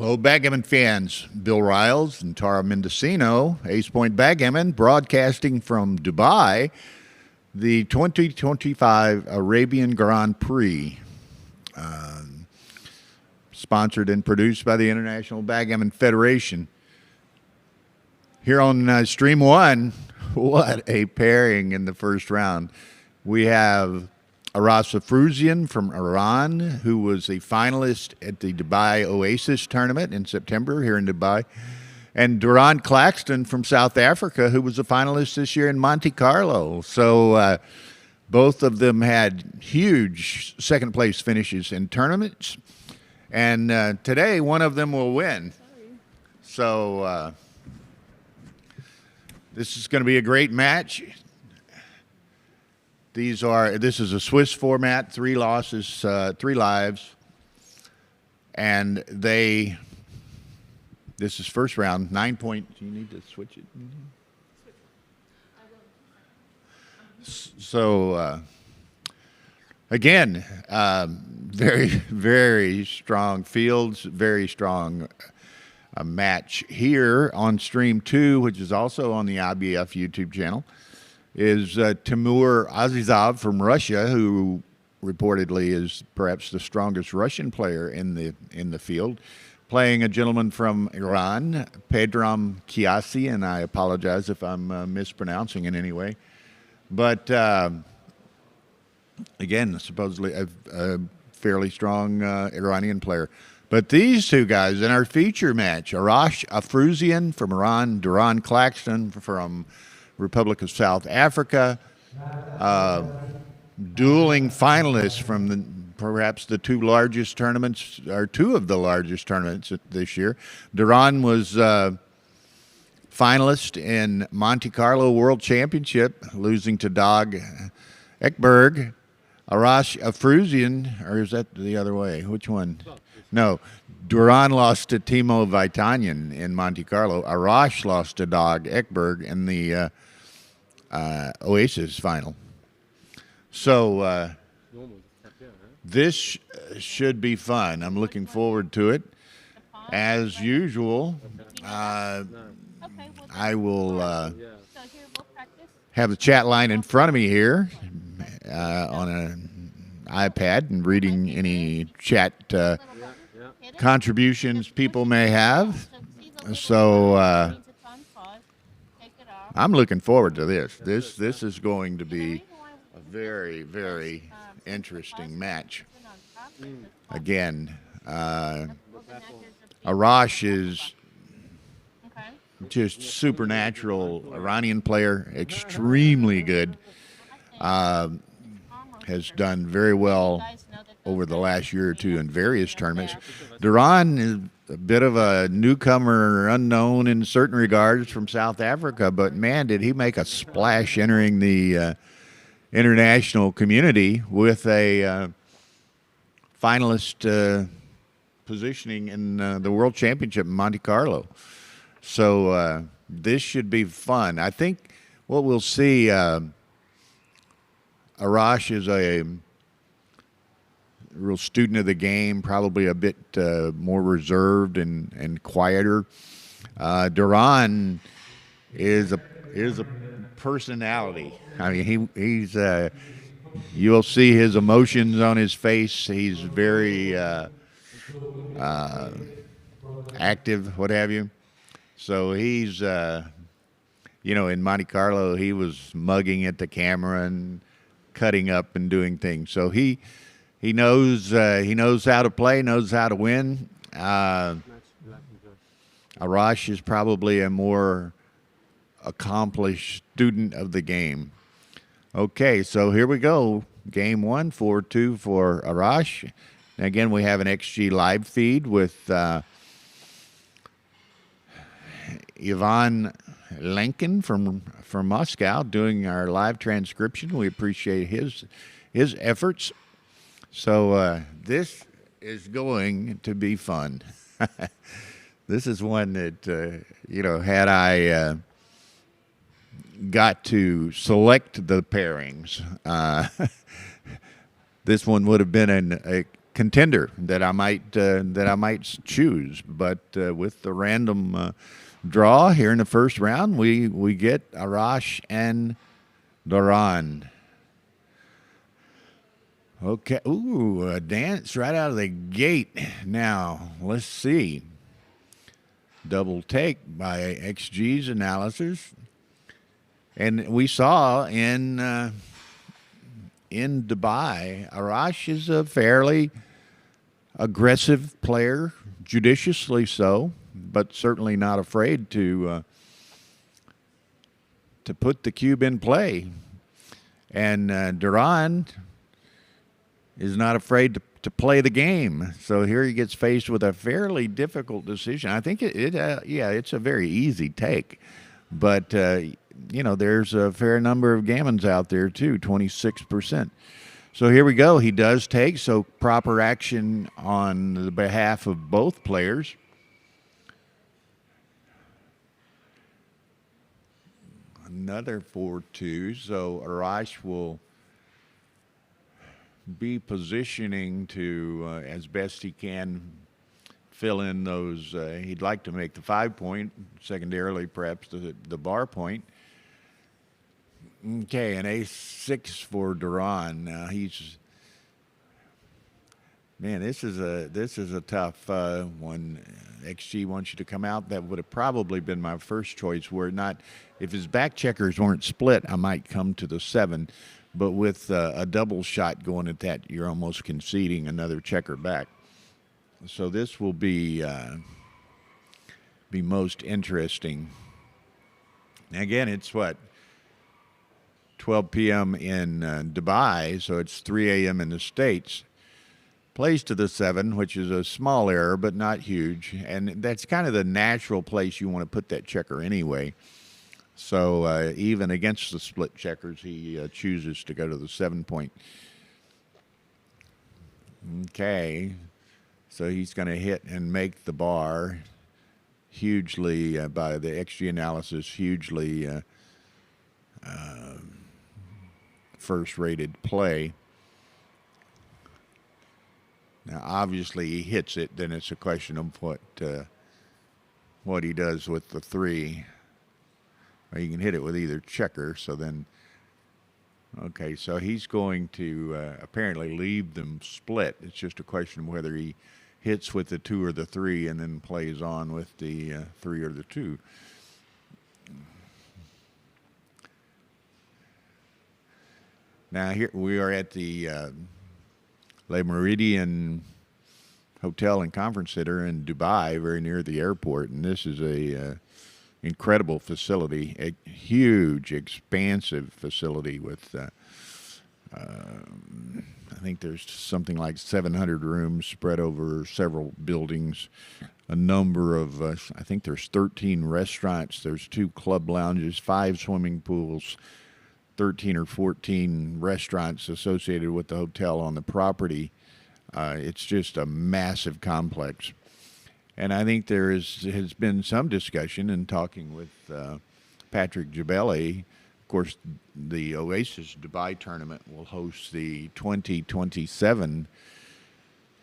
Hello, Backgammon fans. Bill Riles and Tara Mendocino, Ace Point Backgammon, broadcasting from Dubai, the 2025 Arabian Grand Prix, sponsored and produced by the International Backgammon Federation. Here on Stream 1, what a pairing in the first round. We have Arash Afrouzian from Iran, who was a finalist at the Dubai Oasis tournament in September here in Dubai, and Duran Claxton from South Africa, who was a finalist this year in Monte Carlo. So both of them had huge second place finishes in tournaments, and today one of them will win. So this is going to be a great match. This is a Swiss format, 3 losses, 3 lives, and this is first round, 9 point. Do you need to switch it? So again, very, very strong fields, very strong match here on Stream 2, which is also on the IBF YouTube channel. Is Timur Azizov from Russia, who reportedly is perhaps the strongest Russian player in the field, playing a gentleman from Iran, Pedram Kiasi, and I apologize if I'm mispronouncing in any way. But again, supposedly a fairly strong Iranian player. But these two guys in our feature match, Arash Afrouzian from Iran, Duran Claxton from Republic of South Africa, dueling finalists from perhaps the 2 largest tournaments, or 2 of the largest tournaments this year. Duran was finalist in Monte Carlo World Championship, losing to Dag Ekberg. Arash Afrouzian, or is that the other way? Which one? No. Duran lost to Timo Vaitanyan in Monte Carlo. Arash lost to Dag Ekberg in the Oasis final. So this should be fun. I'm looking forward to it. As usual, I will have the chat line in front of me here on an iPad and reading any chat contributions people may have. So I'm looking forward to this. This is going to be a very, very interesting match. Again, Arash is just supernatural Iranian player, extremely good. Has done very well over the last year or two in various tournaments. Duran is a bit of a newcomer, unknown in certain regards from South Africa, but man, did he make a splash entering the international community with a finalist positioning in the World Championship in Monte Carlo. So this should be fun. I think what we'll see, Arash is a real student of the game, probably a bit more reserved and quieter. Duran is a personality. I mean, he's you'll see his emotions on his face. He's very active, what have you. So he's in Monte Carlo, he was mugging at the camera and cutting up and doing things. So he knows how to play, knows how to win. Arash is probably a more accomplished student of the game. Okay, so here we go. Game 1, 4-2 for Arash. And again, we have an XG live feed with Ivan Lenkin from Moscow doing our live transcription. We appreciate his efforts. So this is going to be fun. This is one that, had I got to select the pairings, this one would have been a contender that I might choose. But with the random draw here in the first round, we get Arash and Duran. Okay. Ooh, a dance right out of the gate. Now, let's see. Double take by XG's analysis. And we saw in Dubai, Arash is a fairly aggressive player, judiciously so, but certainly not afraid to put the cube in play. And Duran is not afraid to play the game. So here he gets faced with a fairly difficult decision. I think it's a very easy take. But, there's a fair number of gammons out there, too, 26%. So here we go. He does take, so proper action on the behalf of both players. Another 4-2, so Arash will be positioning to, as best he can, fill in those. He'd like to make the 5-point, secondarily perhaps the bar point. Okay, an ace-6 for Duran. Now this is a tough one. XG wants you to come out. That would have probably been my first choice. Were it not, if his back checkers weren't split, I might come to the 7. But with a double shot going at that, you're almost conceding another checker back. So this will be most interesting. Now again, it's what, 12 p.m. in Dubai, so it's 3 a.m. in the States. Plays to the 7, which is a small error, but not huge. And that's kind of the natural place you want to put that checker anyway. So even against the split checkers, he chooses to go to the 7-point. Okay. So he's going to hit and make the bar hugely, by the XG analysis, hugely first-rated play. Now, obviously, he hits it. Then it's a question of what he does with the 3. Or you can hit it with either checker. So then, okay, so he's going to apparently leave them split. It's just a question of whether he hits with the 2 or the 3 and then plays on with the 3 or the 2. Now here we are at the Le Méridien Hotel and Conference Center in Dubai, very near the airport, and this is a incredible facility, a huge, expansive facility with I think there's something like 700 rooms spread over several buildings, a number of, I think there's 13 restaurants, there's 2 club lounges, 5 swimming pools, 13 or 14 restaurants associated with the hotel on the property. It's just a massive complex. And I think there has been some discussion in talking with Patrick Jabelli. Of course, the Oasis Dubai tournament will host the 2027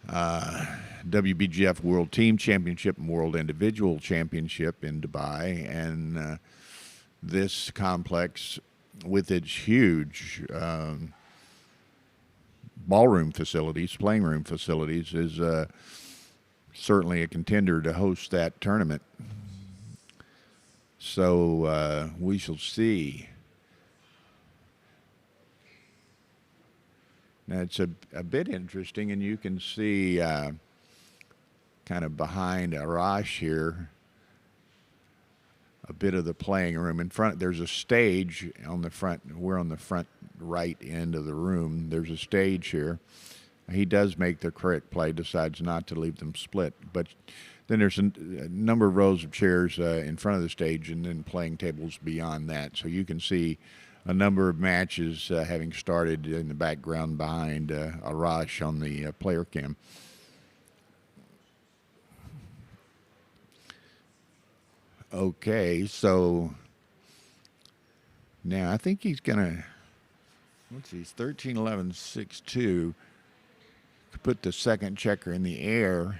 WBGF World Team Championship and World Individual Championship in Dubai. And this complex, with its huge ballroom facilities, playing room facilities, is certainly a contender to host that tournament. So we shall see. Now it's a bit interesting, and you can see kind of behind Arash here a bit of the playing room. In front, there's a stage on the front. We're on the front right end of the room. There's a stage here. He does make the correct play, decides not to leave them split. But then there's a number of rows of chairs in front of the stage and then playing tables beyond that. So you can see a number of matches having started in the background behind Arash on the player cam. Okay, so now I think he's going to, let's see, he's 13-11, 6-2. put the second checker in the air,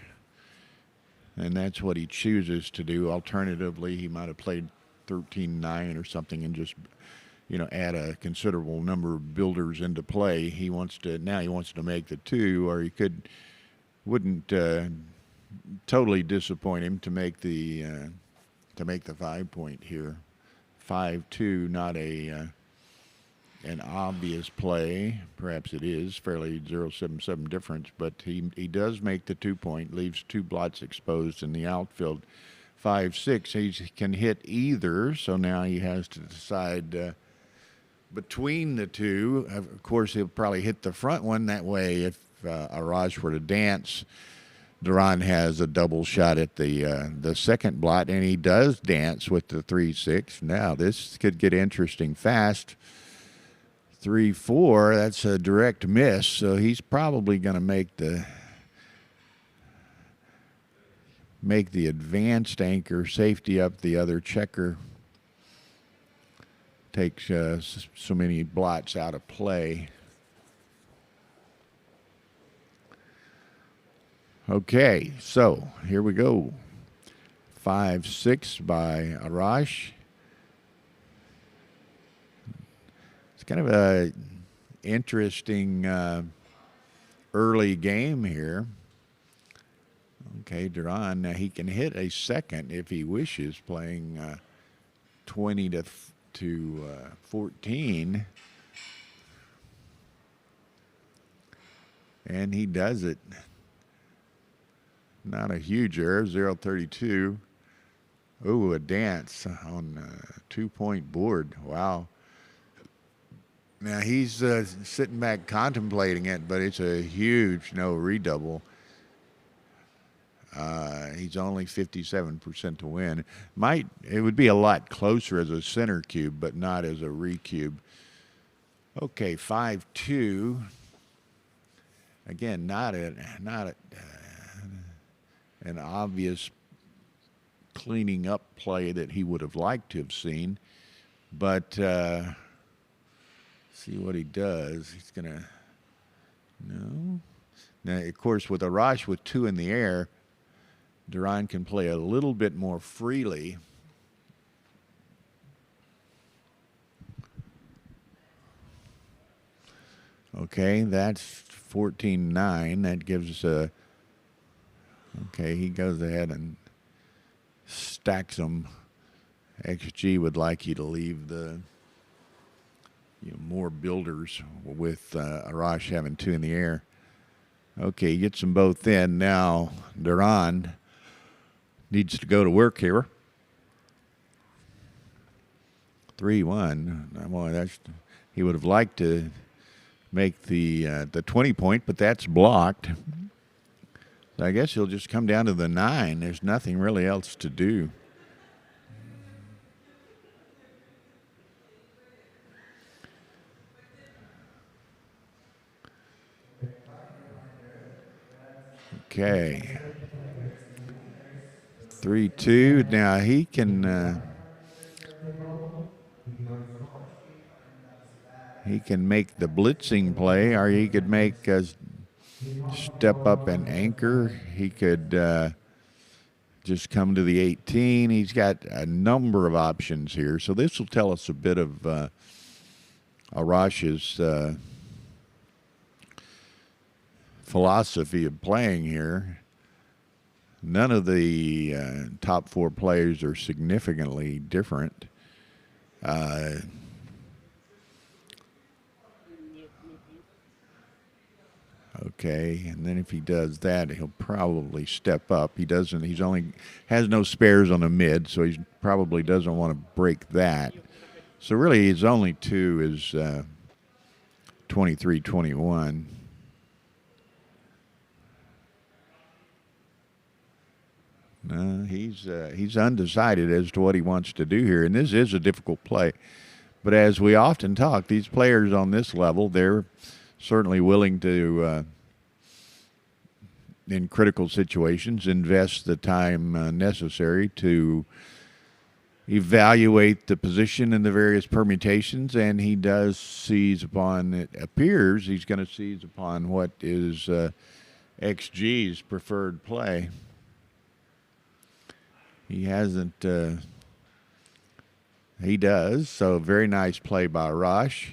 and that's what he chooses to do. Alternatively, he might have played 13-9 or something and just, add a considerable number of builders into play. He wants to make the 2, or he wouldn't totally disappoint him to make the 5 point here. 5-2, not an obvious play. Perhaps it is fairly 0.77 difference, but he does make the 2 point, leaves 2 blots exposed in the outfield. 5-6, he can hit either, so now he has to decide between the 2. Of course, he'll probably hit the front one. That way, if Arash were to dance, Duran has a double shot at the second blot, and he does dance with the 3-6. Now, this could get interesting fast. 3-4, that's a direct miss, so he's probably going to make the advanced anchor, safety up the other checker, takes so many blots out of play. Okay, so here we go. 5-6 by Arash. It's kind of a interesting early game here. Okay, Duran, he can hit a second if he wishes, playing 20 to 14. And he does it. Not a huge error, 0.32. Oh, a dance on a 2 point board. Wow. Now he's sitting back contemplating it, but it's a huge no redouble. He's only 57% to win. It would be a lot closer as a center cube, but not as a recube. Okay, 5-2. Again, not an obvious cleaning up play that he would have liked to have seen, but see what he does. He's gonna no. Now, of course, with Arash with 2 in the air, Duran can play a little bit more freely. Okay, that's 14-9. That gives us a... Okay, he goes ahead and stacks them. XG would like you to leave the more builders with Arash having 2 in the air. Okay, he gets them both in. Now, Duran needs to go to work here. 3-1. Well, he would have liked to make the 20 point, but that's blocked. So I guess he'll just come down to the 9. There's nothing really else to do. Okay. 3-2. Now he can make the blitzing play, or he could make a step up and anchor. He could just come to the 18. He's got a number of options here. So this will tell us a bit of Arash's philosophy of playing here. None of the top 4 players are significantly different. Okay, and then if he does that, he'll probably step up. He's only has no spares on the mid, so he probably doesn't want to break that. So really his only 2 is 23-21. No, he's undecided as to what he wants to do here, and this is a difficult play. But as we often talk, these players on this level, they're certainly willing to, in critical situations, invest the time necessary to evaluate the position and the various permutations, and he does seize upon, it appears he's going to seize upon what is XG's preferred play. He hasn't. He does. So very nice play by Roche.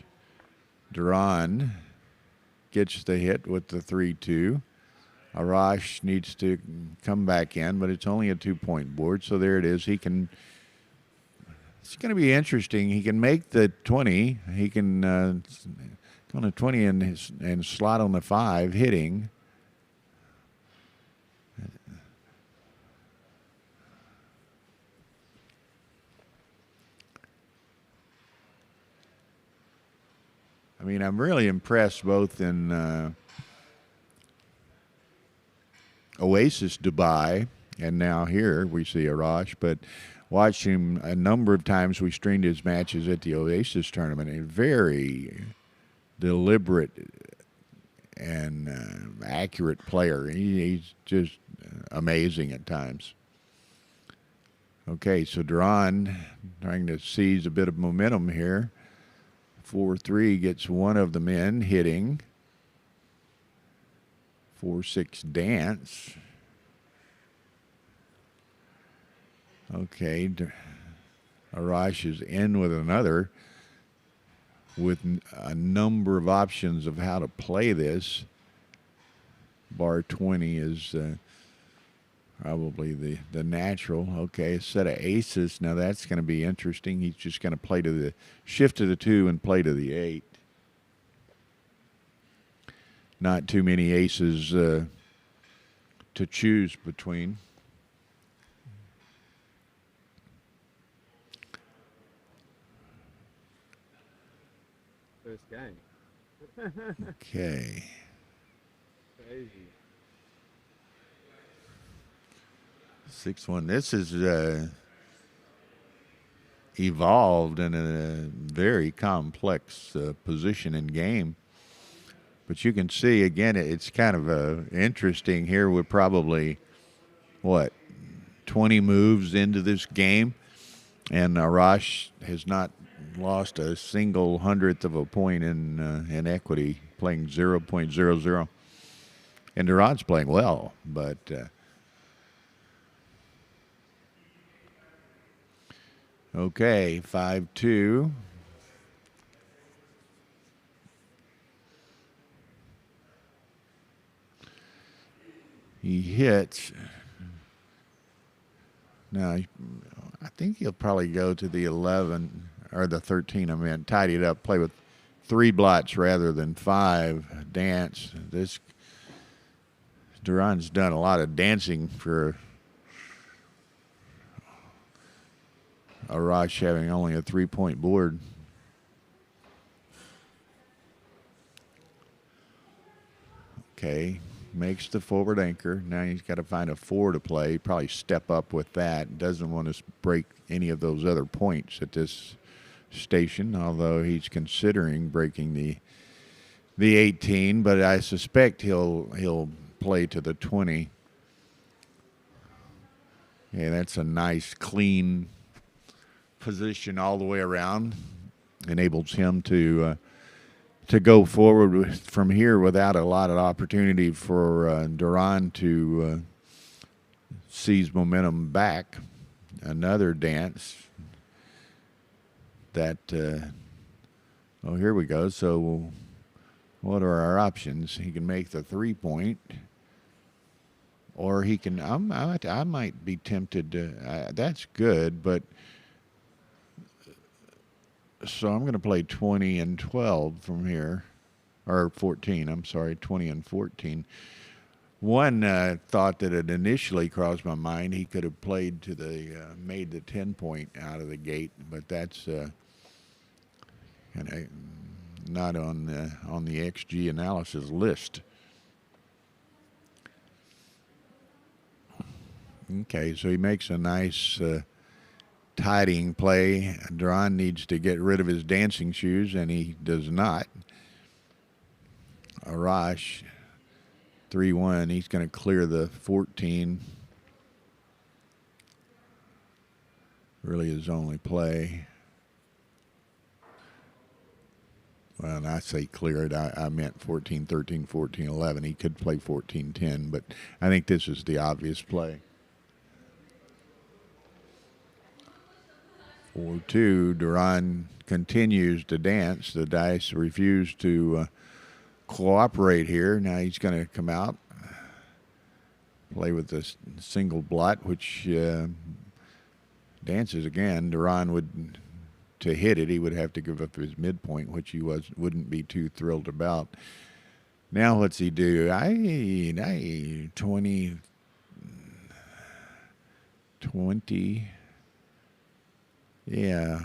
Duran gets the hit with the 3-2. Arash needs to come back in, but it's only a 2-point board, so there it is. He can. It's going to be interesting. He can make the 20. He can go on a 20 and slot on the 5, hitting. I mean, I'm really impressed both in Oasis Dubai and now here we see Arash, but watched him a number of times. We streamed his matches at the Oasis tournament. A very deliberate and accurate player. He's just amazing at times. Okay, so Duran trying to seize a bit of momentum here. 4-3 gets one of them in, hitting. 4-6 dance. Okay, Arash is in with another, with a number of options of how to play this. Bar 20 is probably the natural. Okay, a set of aces. Now that's going to be interesting. He's just going to play to the shift to the 2 and play to the 8. Not too many aces to choose between. First game. Okay. Crazy. 6-1. This is evolved in a very complex position in game. But you can see, again, it's kind of interesting here. We're probably, 20 moves into this game. And Arash has not lost a single hundredth of a point in equity, playing 0.00. And Duran's playing well, but okay, 5-2. He hits. Now, I think he'll probably go to the 11 or the 13. I mean, tidy it up, play with 3 blots rather than 5. Dance. This Duran's done a lot of dancing for Arash having only a 3-point board. Okay, makes the forward anchor. Now he's got to find a 4 to play. Probably step up with that. Doesn't want to break any of those other points at this station, although he's considering breaking the 18. But I suspect he'll play to the 20. Yeah, that's a nice, clean position all the way around. Enables him to go forward from here without a lot of opportunity for Duran to seize momentum back. Another dance that, oh, here we go. So what are our options? He can make the 3-point, or he can, I might be tempted to, that's good, but so I'm going to play 20 and 12 from here, or 14, I'm sorry, 20 and 14. One thought that had initially crossed my mind, he could have played to the, made the 10-point out of the gate, but that's kind of not on the XG analysis list. Okay, so he makes a nice tidying play. Duran needs to get rid of his dancing shoes, and he does not. Arash, 3-1. He's going to clear the 14. Really his only play. Well, I say clear it. I meant 14-13, 14-11. He could play 14-10, but I think this is the obvious play. 4-2. Duran continues to dance. The dice refuse to cooperate here. Now he's going to come out, play with the single blot, which dances again. Duran would, to hit it, he would have to give up his midpoint, which he wouldn't be too thrilled about. Now what's he do? 20. Yeah,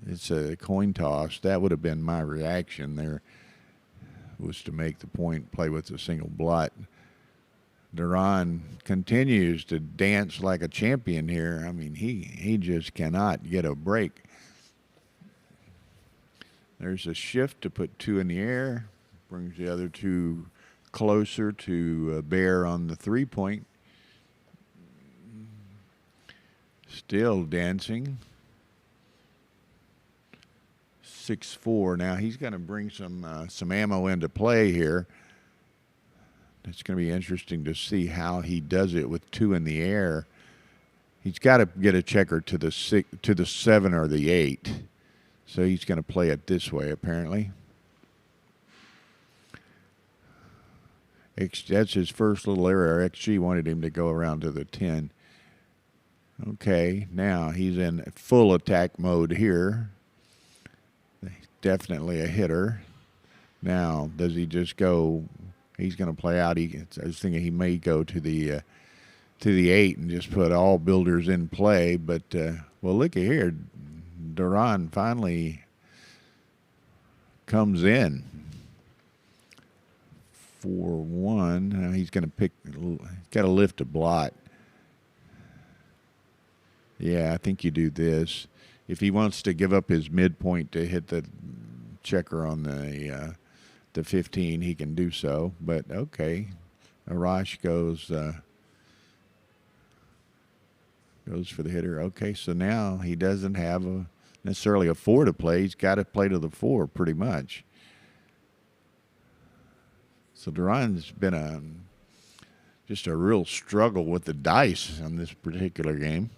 it's a coin toss. That would have been my reaction there, was to make the point, play with a single blot. Duran continues to dance like a champion here. I mean, he just cannot get a break. There's a shift to put 2 in the air, brings the other 2 closer to bear on the 3-point. Still dancing. 6-4. Now he's going to bring some ammo into play here. It's going to be interesting to see how he does it with 2 in the air. He's got to get a checker to the 7 or the 8. So he's going to play it this way, apparently. That's his first little error. XG wanted him to go around to the 10. Okay, now he's in full attack mode here. Definitely a hitter. Now, does he just go? He's going to play out. I was thinking he may go to the 8 and just put all builders in play. But well, look at here. Duran finally comes in. 4-1. Now he's going to pick. Got to lift a blot. Yeah, I think you do this. If he wants to give up his midpoint to hit the checker on the 15, he can do so. But okay, Arash goes for the hitter. Okay, so now he doesn't have necessarily a 4 to play. He's got to play to the 4 pretty much. So Duran's been just a real struggle with the dice on this particular game.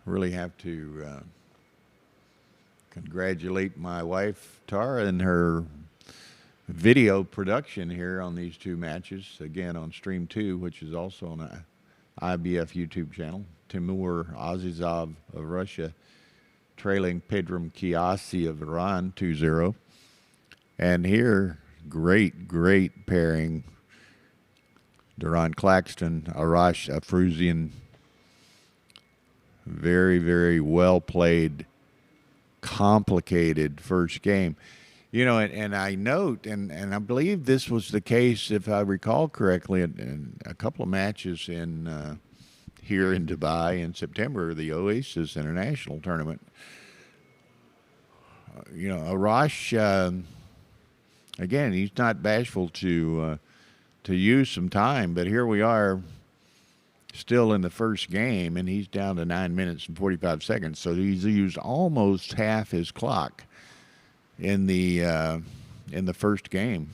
Really have to congratulate my wife Tara and her video production here on these 2 matches. Again, on Stream 2, which is also on the IBF YouTube channel. Timur Azizov of Russia trailing Pedram Kiasi of Iran 2-0. And here, great pairing. Duran Claxton, Arash Afruzian. Very, very well played, complicated first game. You know, and I note, and I believe this was the case, if I recall correctly, in a couple of matches in here in Dubai in September, the Oasis International Tournament. You know, Arash, again, he's not bashful to use some time, but here we are, still in the first game, and he's down to 9 minutes and 45 seconds. So he's used almost half his clock in the first game.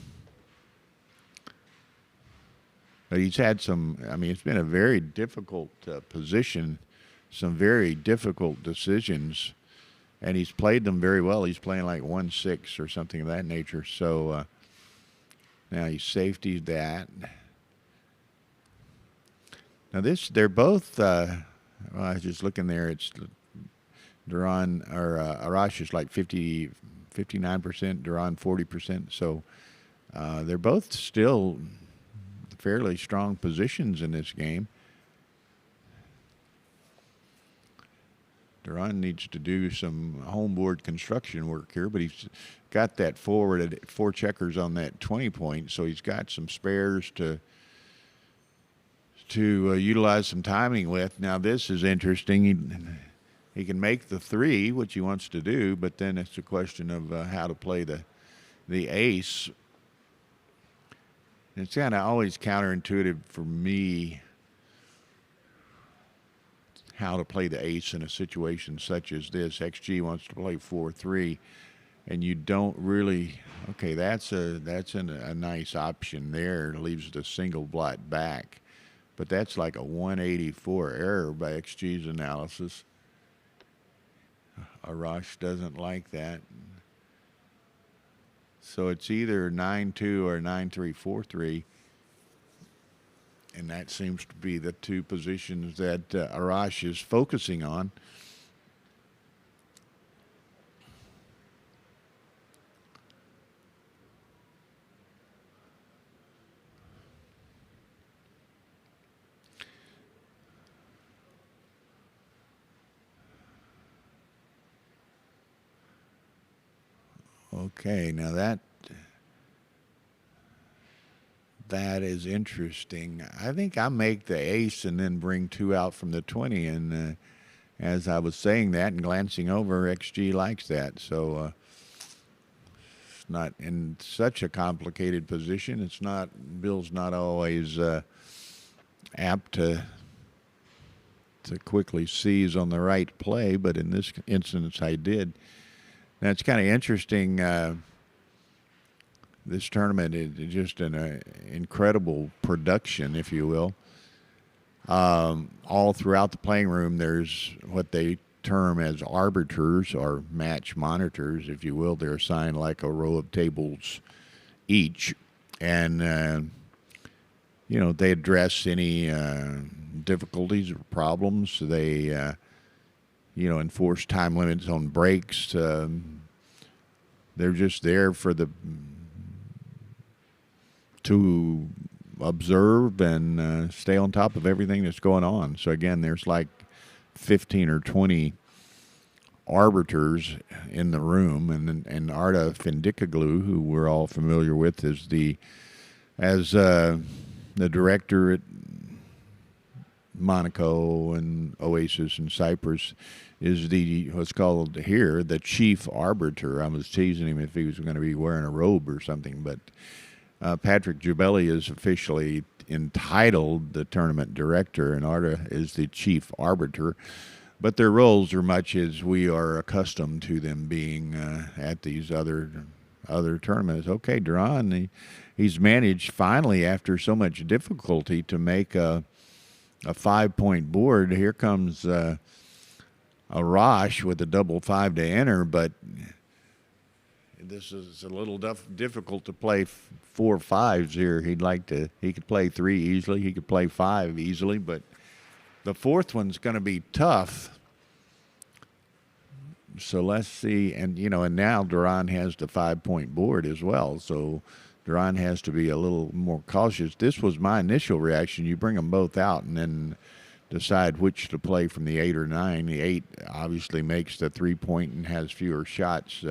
But he's had some. I mean, it's been a very difficult position, some very difficult decisions, and he's played them very well. He's playing like 1-6 or something of that nature. So now he's safetied that. Now they're both, well, I was just looking there, it's Duran, or Arash is like 59%, Duran 40%, so they're both still fairly strong positions in this game. Duran needs to do some homeboard construction work here, but he's got that forward at 4 checkers on that 20 point, so he's got some spares to utilize some timing with. Now this is interesting. He can make the 3, which he wants to do, but then it's a question of how to play the ace. It's kind of always counterintuitive for me how to play the ace in a situation such as this. XG wants to play 4-3, and you don't really. Okay, that's a nice option there. It leaves the single blot back, but that's like a 184 error by XG's analysis. Arash doesn't like that. So it's either 9-2 or 9-3, 4-3. And that seems to be the two positions that Arash is focusing on. Okay, now that is interesting. I think I make the ace and then bring 2 out from the 20. And as I was saying that and glancing over, XG likes that. So it's not in such a complicated position. It's not, Bill's not always apt to quickly seize on the right play, but in this instance I did. Now it's kind of interesting. This tournament is just an incredible production, if you will. All throughout the playing room, there's what they term as arbiters or match monitors, if you will. They're assigned like a row of tables each. And, you know, they address any difficulties or problems. They, you know, enforce time limits on breaks. They're just there for to observe and stay on top of everything that's going on. So again, there's like 15 or 20 arbiters in the room, and Arda Findikoglu, who we're all familiar with, is the director at Monaco and Oasis and Cyprus, is the what's called here the chief arbiter. I was teasing him if he was going to be wearing a robe or something, but Patrick Jubelli is officially entitled the tournament director, and Arda is the chief arbiter. But their roles are much as we are accustomed to them being at these other tournaments. Okay, Duran, he's managed finally after so much difficulty to make a 5-point board. Here comes Arash with a double 5 to enter, but this is a little difficult to play 4 5s here. He could play 3 easily. He could play 5 easily, but the fourth one's going to be tough. So let's see. And, you know, and now Duran has the 5-point board as well. So Duran has to be a little more cautious. This was my initial reaction. You bring them both out and then decide which to play from the 8 or 9. The 8 obviously makes the 3-point and has fewer shots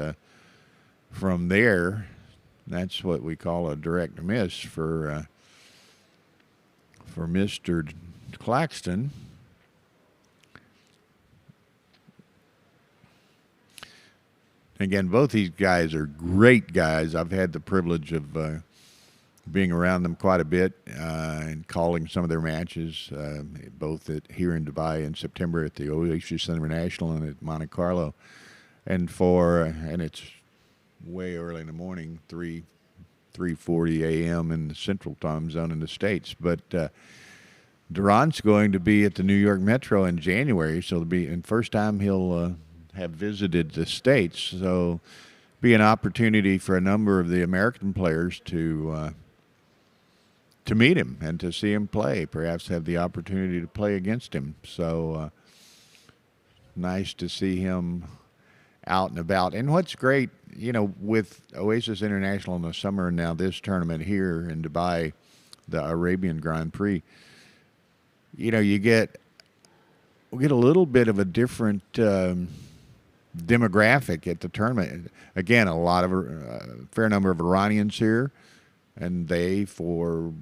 from there. That's what we call a direct miss for Mr. Claxton. Again, both these guys are great guys. I've had the privilege of being around them quite a bit and calling some of their matches, both here in Dubai in September at the Oasis International and at Monte Carlo. And it's way early in the morning, 3:40 a.m. in the Central Time Zone in the States. But Duran's going to be at the New York Metro in January, so it'll be the first time he'll have visited the States. So be an opportunity for a number of the American players to meet him and to see him play, perhaps have the opportunity to play against him. So nice to see him out and about. And what's great, you know, with Oasis International in the summer and now this tournament here in Dubai, the Arabian Grand Prix, you know, we'll get a little bit of a different demographic at the tournament. Again, a fair number of Iranians here, and they, for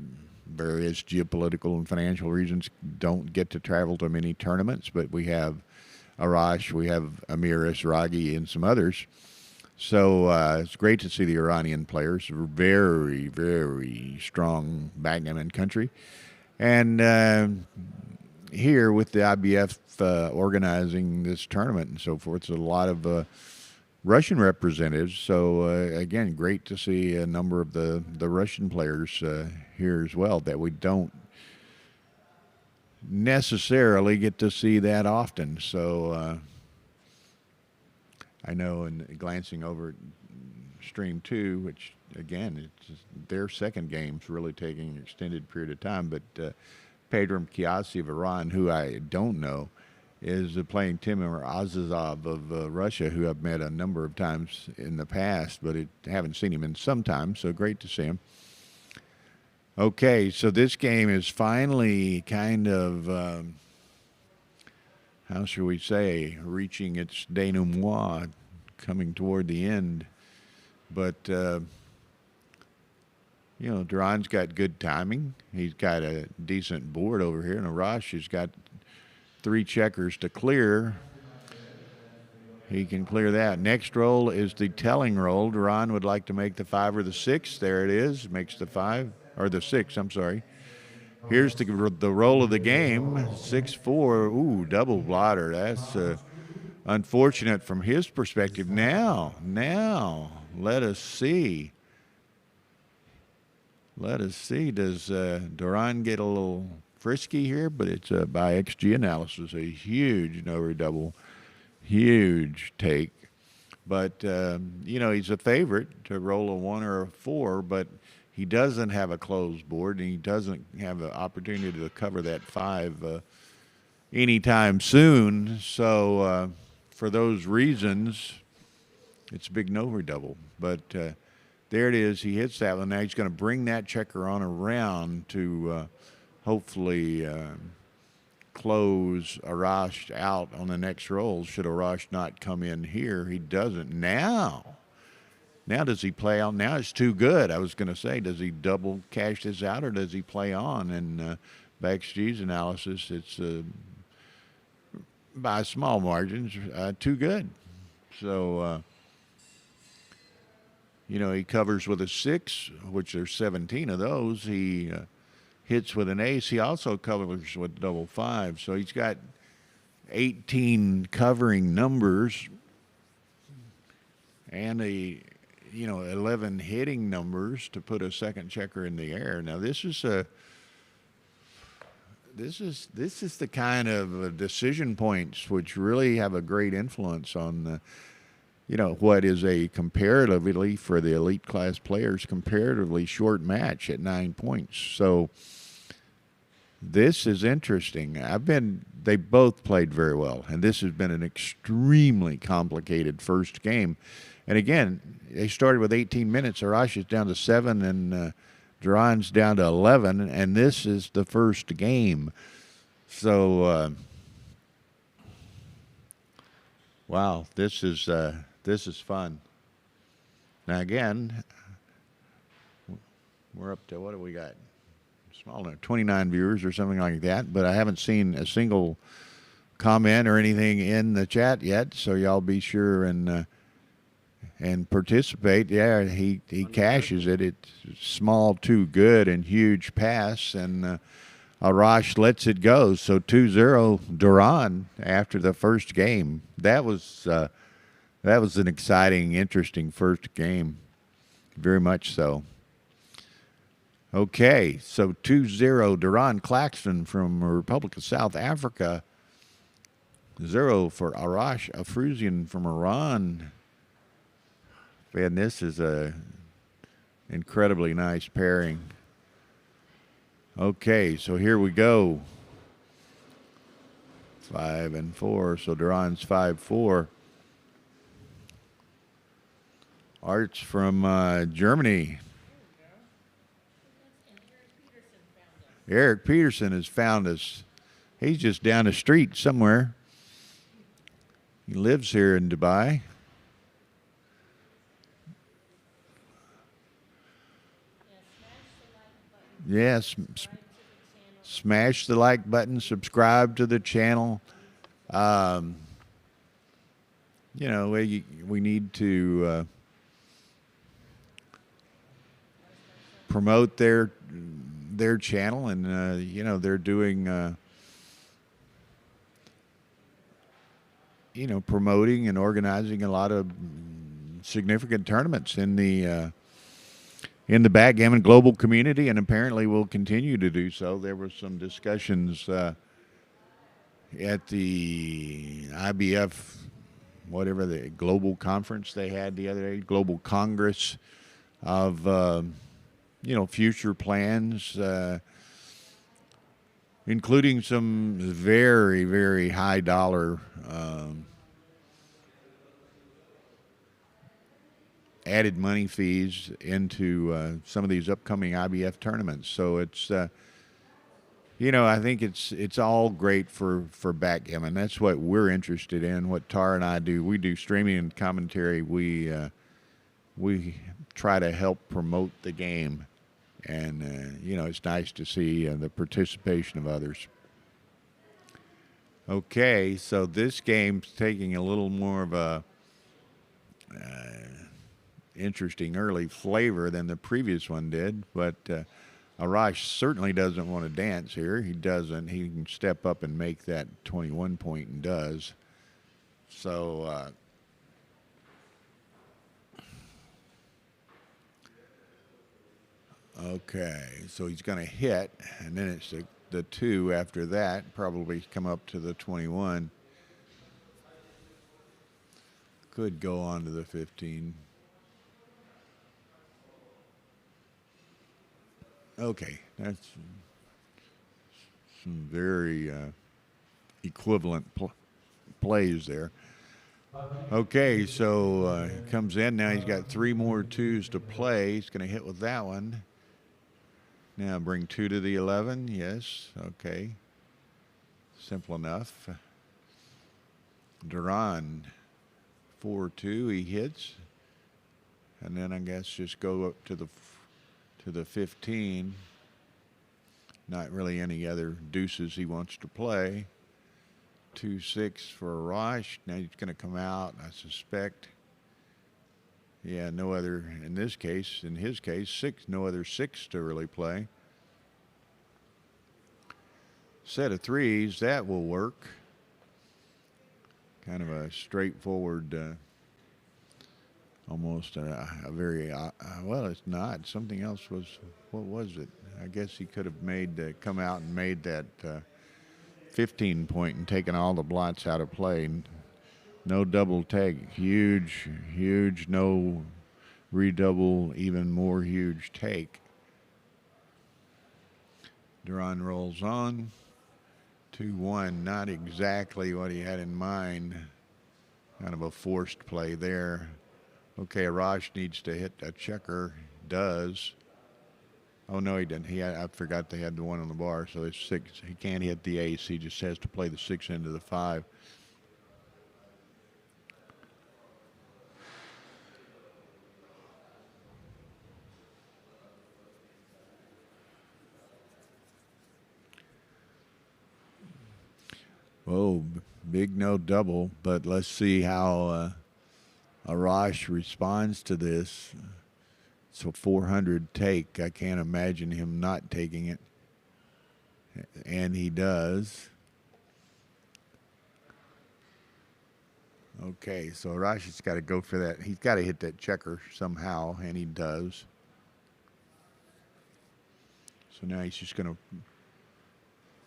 various geopolitical and financial reasons, don't get to travel to many tournaments. But we have Arash, we have Amir Esraghi, and some others. So it's great to see the Iranian players. Very, very strong backgammon country. And here with the IBF organizing this tournament and so forth, there's a lot of Russian representatives. So again, great to see a number of the Russian players here as well that we don't necessarily get to see that often. So I know in glancing over at Stream 2, which again, it's their second game's really taking an extended period of time, but Pedram Kiasi of Iran, who I don't know, is playing Timur Azizov of Russia, who I've met a number of times in the past, but haven't seen him in some time, so great to see him. Okay, so this game is finally kind of, how should we say, reaching its denouement, coming toward the end. But, you know, Duran's got good timing. He's got a decent board over here, and Arash has got 3 checkers to clear. He can clear that. Next roll is the telling roll. Duran would like to make the 5 or the 6. There it is. Makes the 5, or the 6, I'm sorry. Here's the roll of the game, 6-4. Ooh, double blotter. That's unfortunate from his perspective. Now, let us see. Does Duran get a little frisky here? But it's by XG analysis, a huge no double, huge take. But, you know, he's a favorite to roll a 1 or a 4, but he doesn't have a closed board, and he doesn't have an opportunity to cover that 5 anytime soon. So for those reasons, it's a big no double. But there it is. He hits that one. Now he's going to bring that checker on around to hopefully close Arash out on the next roll. Should Arash not come in here, he doesn't. Now does he play on? Now it's too good. I was going to say, does he double cash this out, or does he play on? And by XG's analysis, it's by small margins too good. So, you know, he covers with a 6, which there's 17 of those. He hits with an ace. He also covers with double 5. So he's got 18 covering numbers and 11 hitting numbers to put a second checker in the air. Now this is the kind of decision points which really have a great influence on what is a comparatively, for the elite class players, comparatively short match at 9 points. So this is interesting. They both played very well, and this has been an extremely complicated first game. And again, they started with 18 minutes. Arash is down to 7, and Duran's down to 11, and this is the first game. So, wow, this is fun. Now again, we're up to, what do we got? Small, 29 viewers or something like that, but I haven't seen a single comment or anything in the chat yet, so y'all be sure and participate. Yeah, he cashes it. It's small, too good, and huge pass, and Arash lets it go. So 2-0 Duran after the first game. That was an exciting, interesting first game, very much so. Okay, so 2-0 Duran Claxton from the Republic of South Africa. 0 for Arash Afruzian from Iran. Man, this is a incredibly nice pairing. Okay, so here we go. 5 and 4, so Duran's 5-4. Art's from Germany. Eric Peterson has found us. He's just down the street somewhere. He lives here in Dubai. Yes, smash the like button, subscribe to the channel. We need to promote their channel, and you know, they're doing you know, promoting and organizing a lot of significant tournaments in the backgammon global community, and apparently will continue to do so. There were some discussions at the IBF, whatever the global conference they had the other day, global congress, of you know, future plans, including some very, very high dollar added money fees into some of these upcoming IBF tournaments. So it's you know, I think it's all great for backgammon. That's what we're interested in. What Tara and I do, we do streaming and commentary. We try to help promote the game, and you know, it's nice to see the participation of others. Okay, so this game's taking a little more of a interesting early flavor than the previous one did, but Arash certainly doesn't want to dance here. He doesn't. He can step up and make that 21 point, and does. So okay, so he's going to hit, and then it's the 2 after that, probably come up to the 21. Could go on to the 15. Okay, that's some very equivalent plays there. Okay, so he comes in now. He's got 3 more 2s to play. He's going to hit with that one. Now bring 2 to the 11. Yes, okay. Simple enough. Duran, 4-2. He hits, and then I guess just go up to the 15. Not really any other deuces he wants to play. 2-6 for Arash. Now he's going to come out, I suspect. Yeah, no other, in his case, 6, no other 6 to really play. Set of 3s, that will work. Kind of a straightforward, almost a very, well, it's not. Something else was, what was it? I guess he could have made, come out and made that 15 point and taken all the blots out of play. No double tag, huge, no redouble, even more huge take. Duran rolls on. 2-1, not exactly what he had in mind. Kind of a forced play there. Okay, Arash needs to hit a checker. Does. Oh, no, he didn't. I forgot they had the 1 on the bar, so it's 6. He can't hit the ace. He just has to play the 6 into the 5. Oh, big no double, but let's see how Arash responds to this. It's a 400 take. I can't imagine him not taking it. And he does. Okay, so Arash has got to go for that. He's got to hit that checker somehow, and he does. So now he's just going to,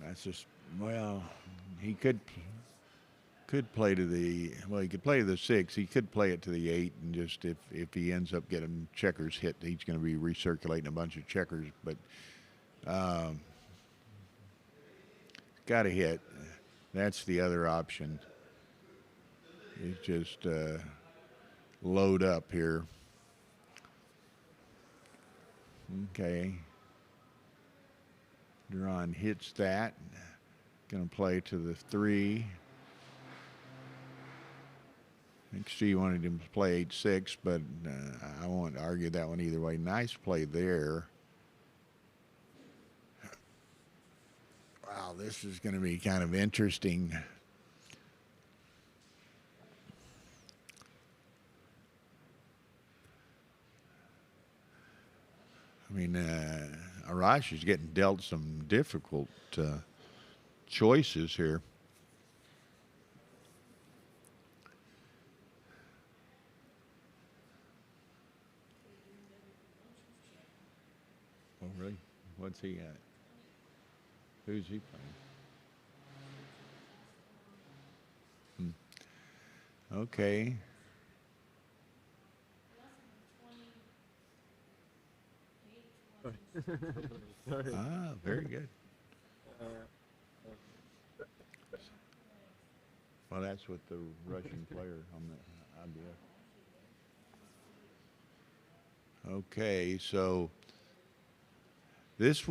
that's just, well, he could play to the, well, he could play to the 6. He could play it to the 8, and just if he ends up getting checkers hit, he's going to be recirculating a bunch of checkers. But got to hit. That's the other option. It's just load up here. Okay. Duran hits that. Going to play to the 3. I think she wanted him to play 8-6, but I won't argue that one either way. Nice play there. Wow, this is going to be kind of interesting. mean, Arash is getting dealt some difficult choices here. Oh, really? What's he at? Who's he playing? Okay. Sorry. Ah, very good. Well, that's with the Russian player on the IBF. Okay, so this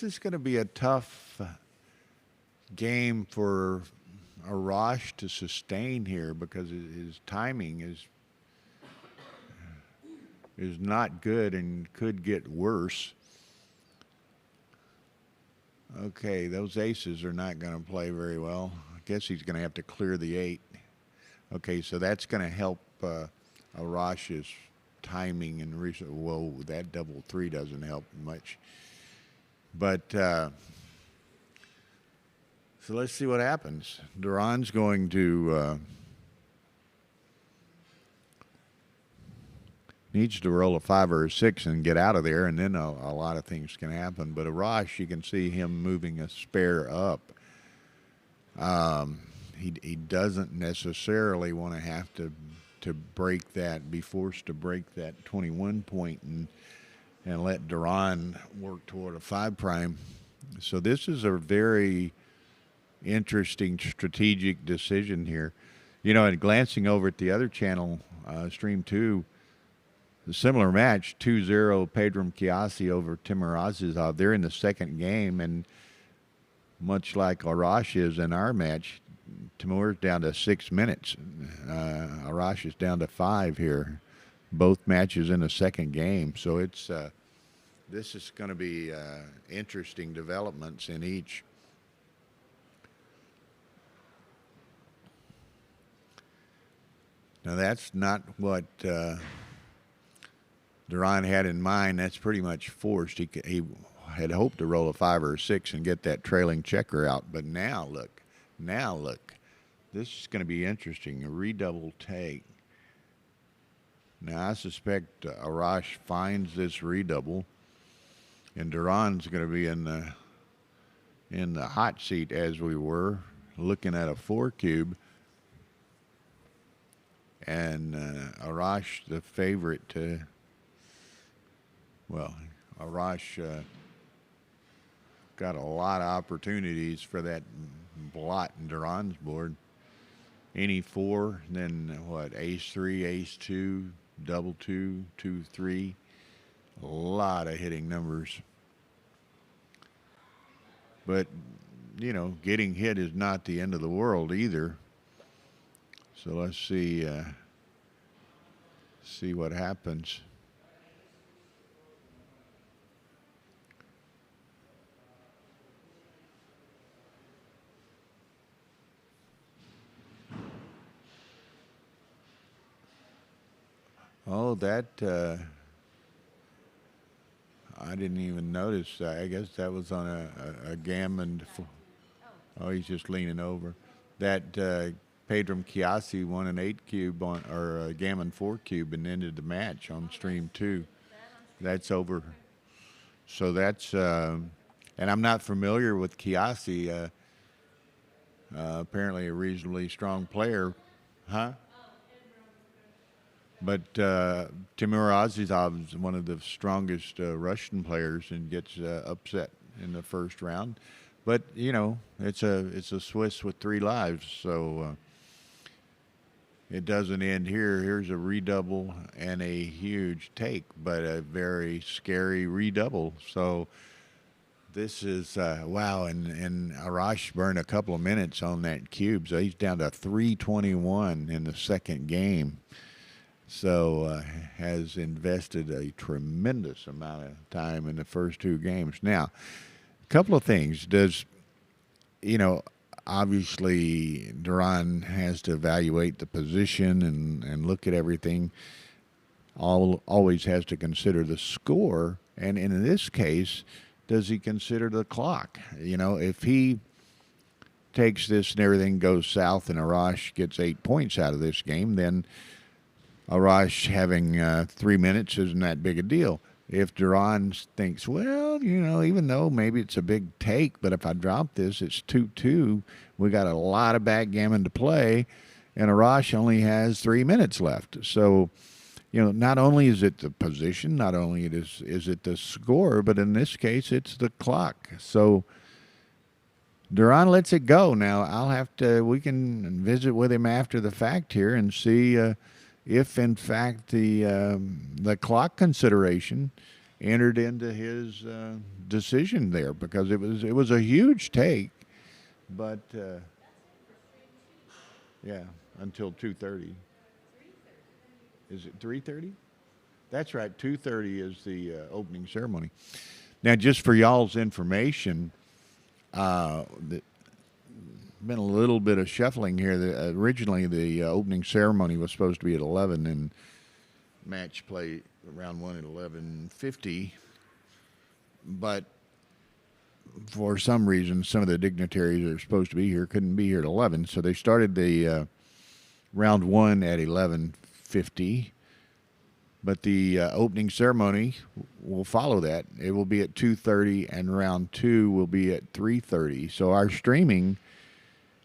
is going to be a tough game for Arash to sustain here because his timing is not good and could get worse. Okay, those aces are not going to play very well. I guess he's going to have to clear the 8. Okay, so that's going to help Arash's timing and whoa, that double 3 doesn't help much. But so let's see what happens. Duran's going to needs to roll a 5 or a 6 and get out of there, and then a lot of things can happen. But Arash, you can see him moving a spare up. He doesn't necessarily want to have to break that, be forced to break that 21 point and let Duran work toward a 5 prime. So this is a very interesting strategic decision here. You know, and glancing over at the other channel, Stream 2, a similar match, 2-0 Pedram Kiasi over Timur Azizov. They're in the second game, and much like Arash is in our match, Timur's down to 6 minutes. Arash is down to 5 here. Both matches in the second game. So it's this is going to be interesting developments in each. Now that's not what Duran had in mind. That's pretty much forced. He had hoped to roll a 5 or a 6 and get that trailing checker out. But now look, this is going to be interesting. A redouble take. Now I suspect Arash finds this redouble, and Duran's going to be in the hot seat as we were looking at a 4 cube. And Arash, the favorite to. Well, Arash got a lot of opportunities for that blot in Duran's board. Any 4, then what? Ace 3, Ace 2, double 2, 2, 3. A lot of hitting numbers. But, you know, getting hit is not the end of the world either. So let's see what happens. Oh, that, I didn't even notice. I guess that was on a gammon. Oh, he's just leaning over. That Pedram Kiasi won an 8 cube on, or a gammon 4 cube and ended the match on Stream 2. That's over. So that's, and I'm not familiar with Kiasi. Apparently a reasonably strong player. Huh? But Timur Azizov is one of the strongest Russian players and gets upset in the first round. But you know, it's a Swiss with 3 lives, so it doesn't end here. Here's a redouble and a huge take, but a very scary redouble. So this is wow, and Arash burned a couple of minutes on that cube, so he's down to 321 in the second game. So has invested a tremendous amount of time in the first 2 games. Now, a couple of things. Does, you know, obviously Duran has to evaluate the position and look at everything. Always has to consider the score And in this case, does he consider the clock? You know, if he takes this and everything goes south and Arash gets 8 points out of this game, then Arash having 3 minutes isn't that big a deal. If Duran thinks, well, you know, even though maybe it's a big take, but if I drop this, it's 2-2. We got a lot of backgammon to play, and Arash only has 3 minutes left. So, you know, not only is it the position, not only is it the score, but in this case, it's the clock. So Duran lets it go. Now, we can visit with him after the fact here and see if, in fact, the clock consideration entered into his decision there, because it was a huge take, but yeah, until 2:30. Is it 3:30? That's right, 2:30 is the opening ceremony. Now, just for y'all's information, been a little bit of shuffling here. Originally, the opening ceremony was supposed to be at 11, and match play round one at 11:50. But for some reason, some of the dignitaries that are supposed to be here couldn't be here at 11, so they started the round one at 11:50. But the opening ceremony will follow that. It will be at 2:30, and round two will be at 3:30. So our streaming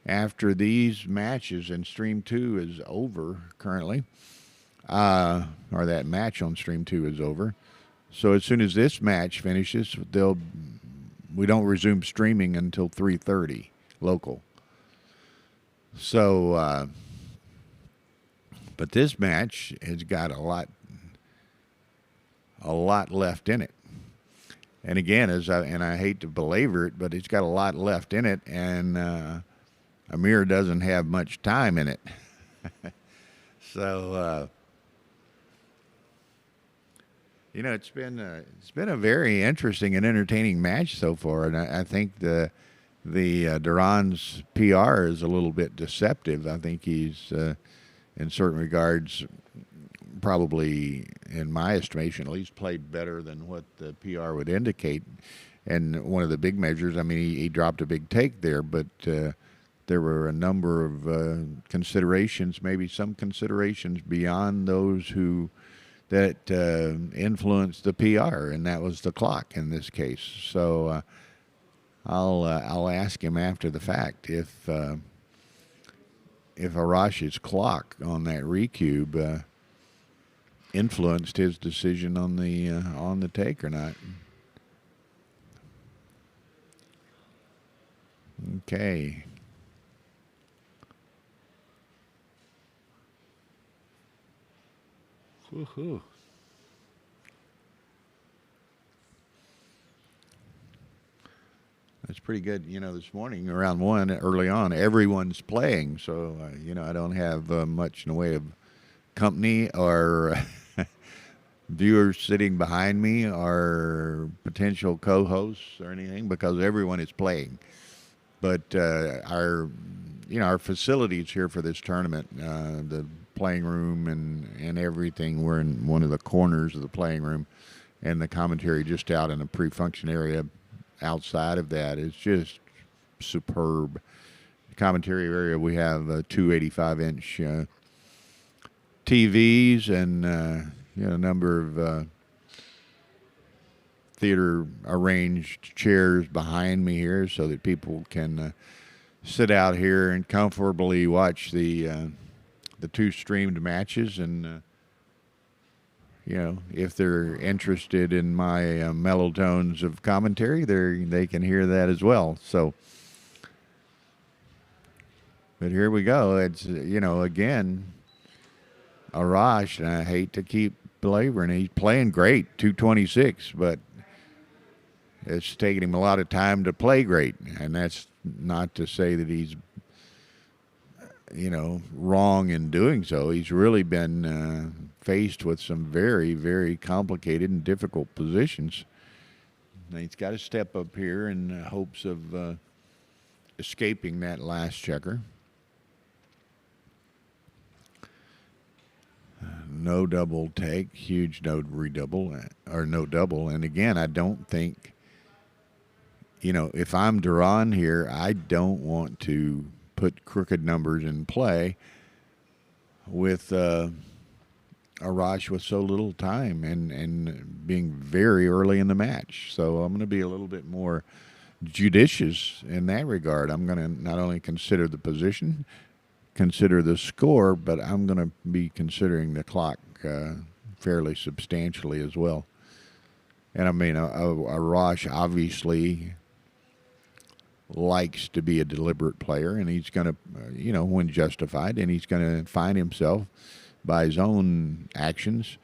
after these matches, and stream 2 is over currently, or that match on stream 2 is over. So as soon as this match finishes, we don't resume streaming until 3:30 local. So, but this match has got a lot left in it. And again, I hate to belabor it, but it's got a lot left in it, and Amir doesn't have much time in it. So, you know, it's been a very interesting and entertaining match so far, and I think the Duran's PR is a little bit deceptive. I think he's in certain regards, probably, in my estimation, at least played better than what the PR would indicate. And one of the big measures, I mean, he dropped a big take there, but there were a number of considerations, maybe some considerations beyond those that influenced the PR, and that was the clock in this case. So I'll ask him after the fact if Arash's clock on that recube influenced his decision on the take or not. Okay. Woohoo. That's pretty good. You know, this morning around 1 early on, everyone's playing, so you know, I don't have much in the way of company or viewers sitting behind me or potential co-hosts or anything, because everyone is playing. But our facilities here for this tournament, the playing room and everything, we're in one of the corners of the playing room, and the commentary just out in a pre-function area outside of that is just superb. The commentary area, we have 285-inch TVs and a number of theater arranged chairs behind me here, so that people can sit out here and comfortably watch the two streamed matches. And you know, if they're interested in my mellow tones of commentary, they can hear that as well. So, but here we go. It's, you know, again, Arash, and I hate to keep belaboring, he's playing great, 226, but it's taken him a lot of time to play great. And that's not to say that he's, you know, wrong in doing so. He's really been faced with some very, very complicated and difficult positions. And he's got to step up here in hopes of escaping that last checker. no double take, huge no redouble, or no double. And again, I don't think, if I'm Duran here, I don't want to put crooked numbers in play with Arash with so little time and being very early in the match. So I'm going to be a little bit more judicious in that regard. I'm going to not only consider the position, consider the score, but I'm going to be considering the clock fairly substantially as well. And I mean, Arash obviously likes to be a deliberate player, and he's going to, when justified, and he's going to find himself by his own actions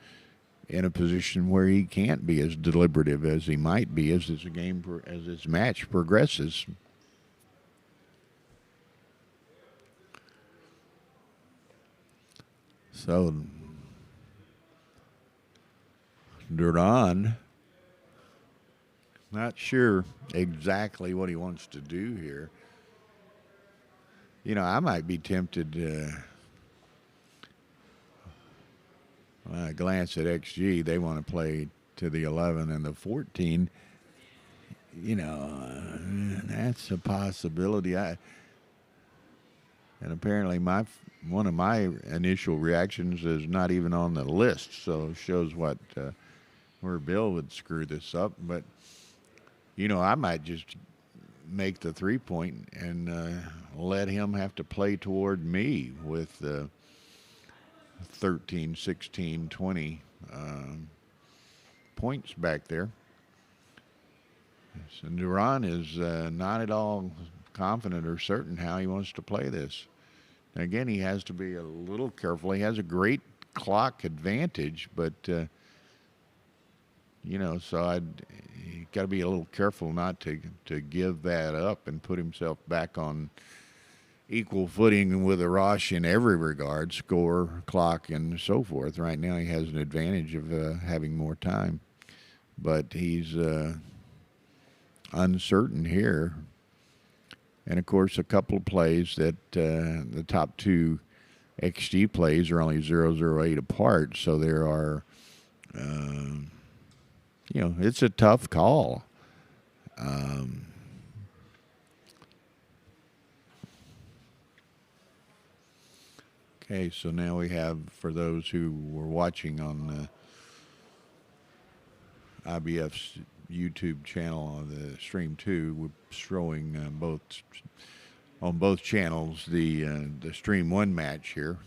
in a position where he can't be as deliberative as he might be as this match progresses. So Duran, not sure exactly what he wants to do here. I might be tempted to glance at XG. They want to play to the 11 and the 14. That's a possibility. And apparently one of my initial reactions is not even on the list, so it shows where Bill would screw this up. But I might just make the 3-point and let him have to play toward me with 13, 16, 20 points back there. So Duran is not at all confident or certain how he wants to play this. Again, he has to be a little careful. He has a great clock advantage, but so he got to be a little careful not to give that up and put himself back on equal footing with Arash in every regard, score, clock, and so forth. Right now, he has an advantage of having more time, but he's uncertain here. And of course, a couple of plays that the top two XG plays are only 0.008 apart, so there are, it's a tough call. Okay, so now we have, for those who were watching on IBF's YouTube channel on the stream 2, we're showing on both channels the stream 1 match here.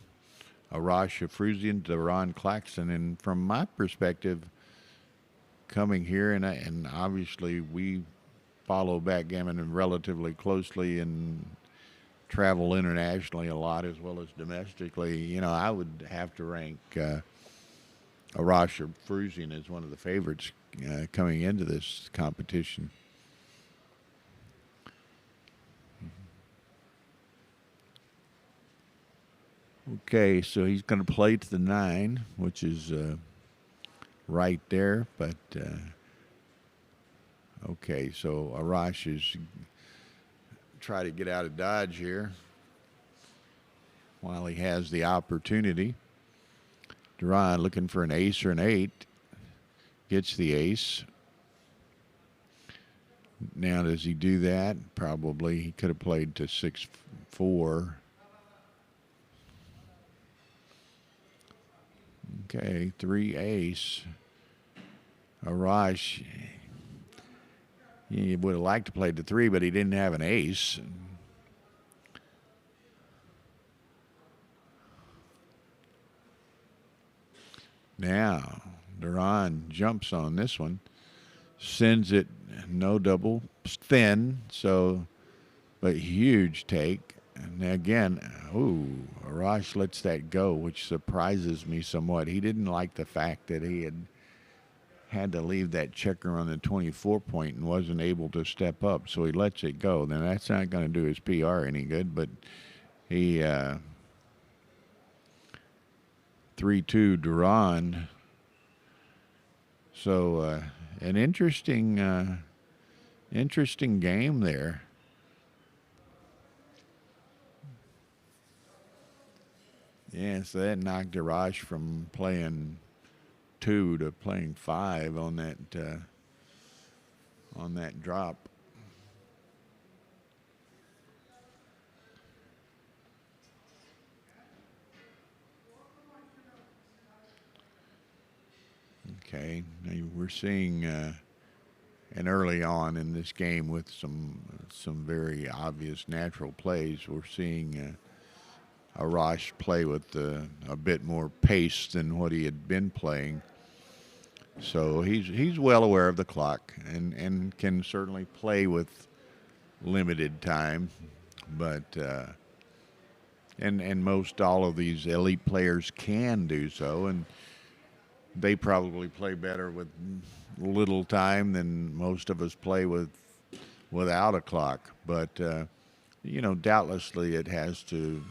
Arash Afrouzian, Duran Claxton, and from my perspective, coming here, and obviously we follow backgammon relatively closely and travel internationally a lot as well as domestically. I would have to rank Arash Afrouzian as one of the favorites coming into this competition. Okay, so he's going to play to the 9, which is right there, but okay, so Arash is try to get out of dodge here while he has the opportunity. Duran looking for an ace or an 8. Gets the ace. Now, does he do that? Probably. He could have played to 6-4. Okay, 3 ace. Arash, he would have liked to play to 3, but he didn't have an ace. Now, Duran jumps on this one, sends it no double, thin, so, but huge take. And again, Arash lets that go, which surprises me somewhat. He didn't like the fact that he had to leave that checker on the 24-point and wasn't able to step up, so he lets it go. Now, that's not going to do his PR any good, but he 3-2 Duran. So an interesting game there. Yeah, so that knocked Arash from playing 2 to playing 5 on that drop. Okay, now we're seeing, and early on in this game with some very obvious natural plays, we're seeing Arash play with a bit more pace than what he had been playing. So he's well aware of the clock and can certainly play with limited time, but and most all of these elite players can do so, and they probably play better with little time than most of us play without a clock. But doubtlessly it has to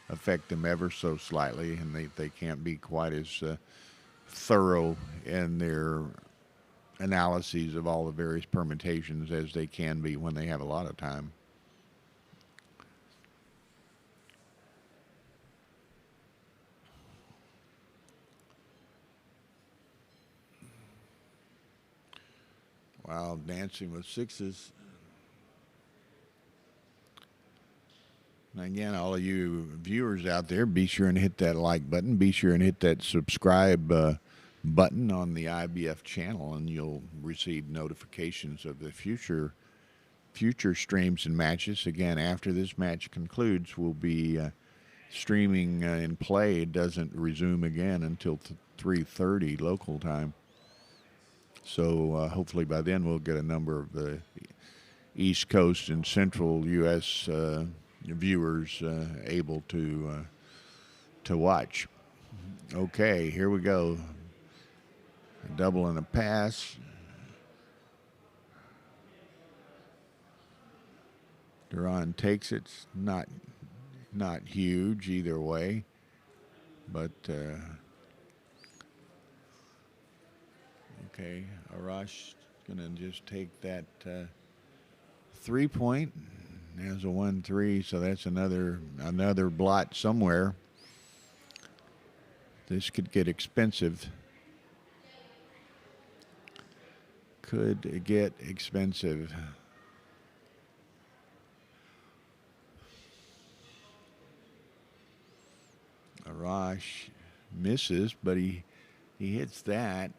affect them ever so slightly, and they can't be quite as thorough in their analyses of all the various permutations as they can be when they have a lot of time. Wow, dancing with sixes. And again, all of you viewers out there, be sure and hit that like button. Be sure and hit that subscribe button on the IBF channel, and you'll receive notifications of the future streams and matches. Again, after this match concludes, we'll be streaming in play. It doesn't resume again until 3:30 local time. So hopefully by then we'll get a number of the East Coast and Central U.S. Viewers able to watch. Okay, here we go. A double and a pass. Duran takes it. Not huge either way, but okay. Arash gonna just take that 3-point. There's a 1-3, so that's another blot somewhere. This could get expensive. Could get expensive. Arash misses, but he hits that.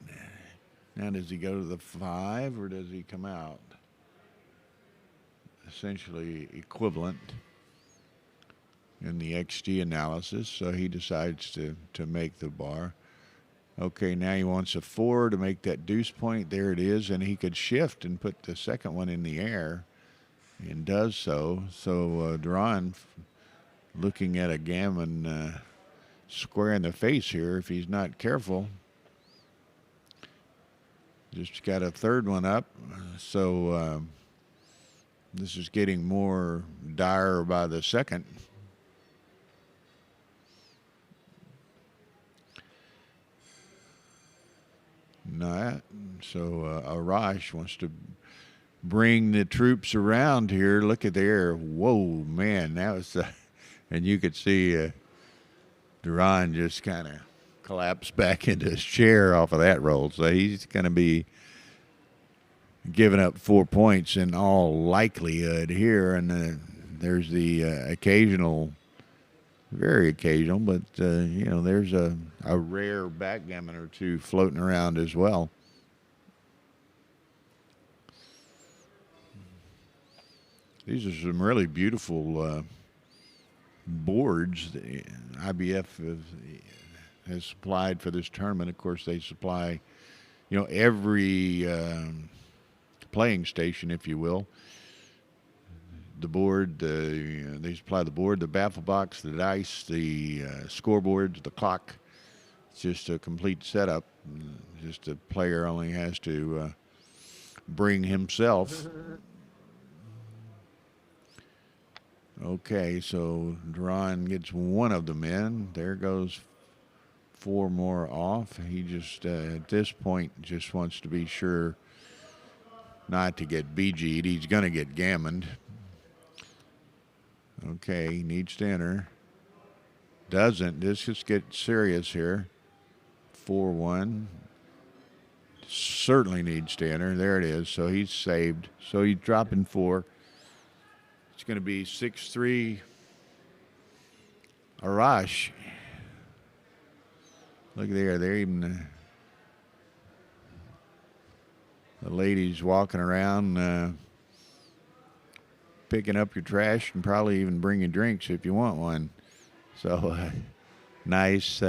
Now does he go to the 5 or does he come out? Essentially equivalent in the XG analysis, so he decides to make the bar. Okay, now he wants a 4 to make that deuce point. There it is, and he could shift and put the second one in the air, and does so. So Duran looking at a gammon square in the face here if he's not careful. Just got a third one up, so this is getting more dire by the second. No, so Arash wants to bring the troops around here. Look at there. Whoa, man, that was, and you could see Duran just kind of collapse back into his chair off of that roll. So he's going to be giving up 4 points in all likelihood here. And there's the occasional, very occasional, but, there's a rare backgammon or two floating around as well. These are some really beautiful boards the IBF has supplied for this tournament. Of course, they supply, every playing station, if you will. The board, they supply the board, the baffle box, the dice, the scoreboards, the clock. It's just a complete setup. Just a player only has to bring himself. Okay, so Duran gets one of them in. There goes 4 more off. He just, at this point, just wants to be sure not to get BG'd. He's going to get gammoned. Okay, needs to enter. Doesn't. This just gets serious here. 4-1. Certainly needs to enter. There it is. So he's saved. So he's dropping 4. It's going to be 6-3 Arash. Look there. They're even the ladies walking around picking up your trash and probably even bringing drinks if you want one. So nice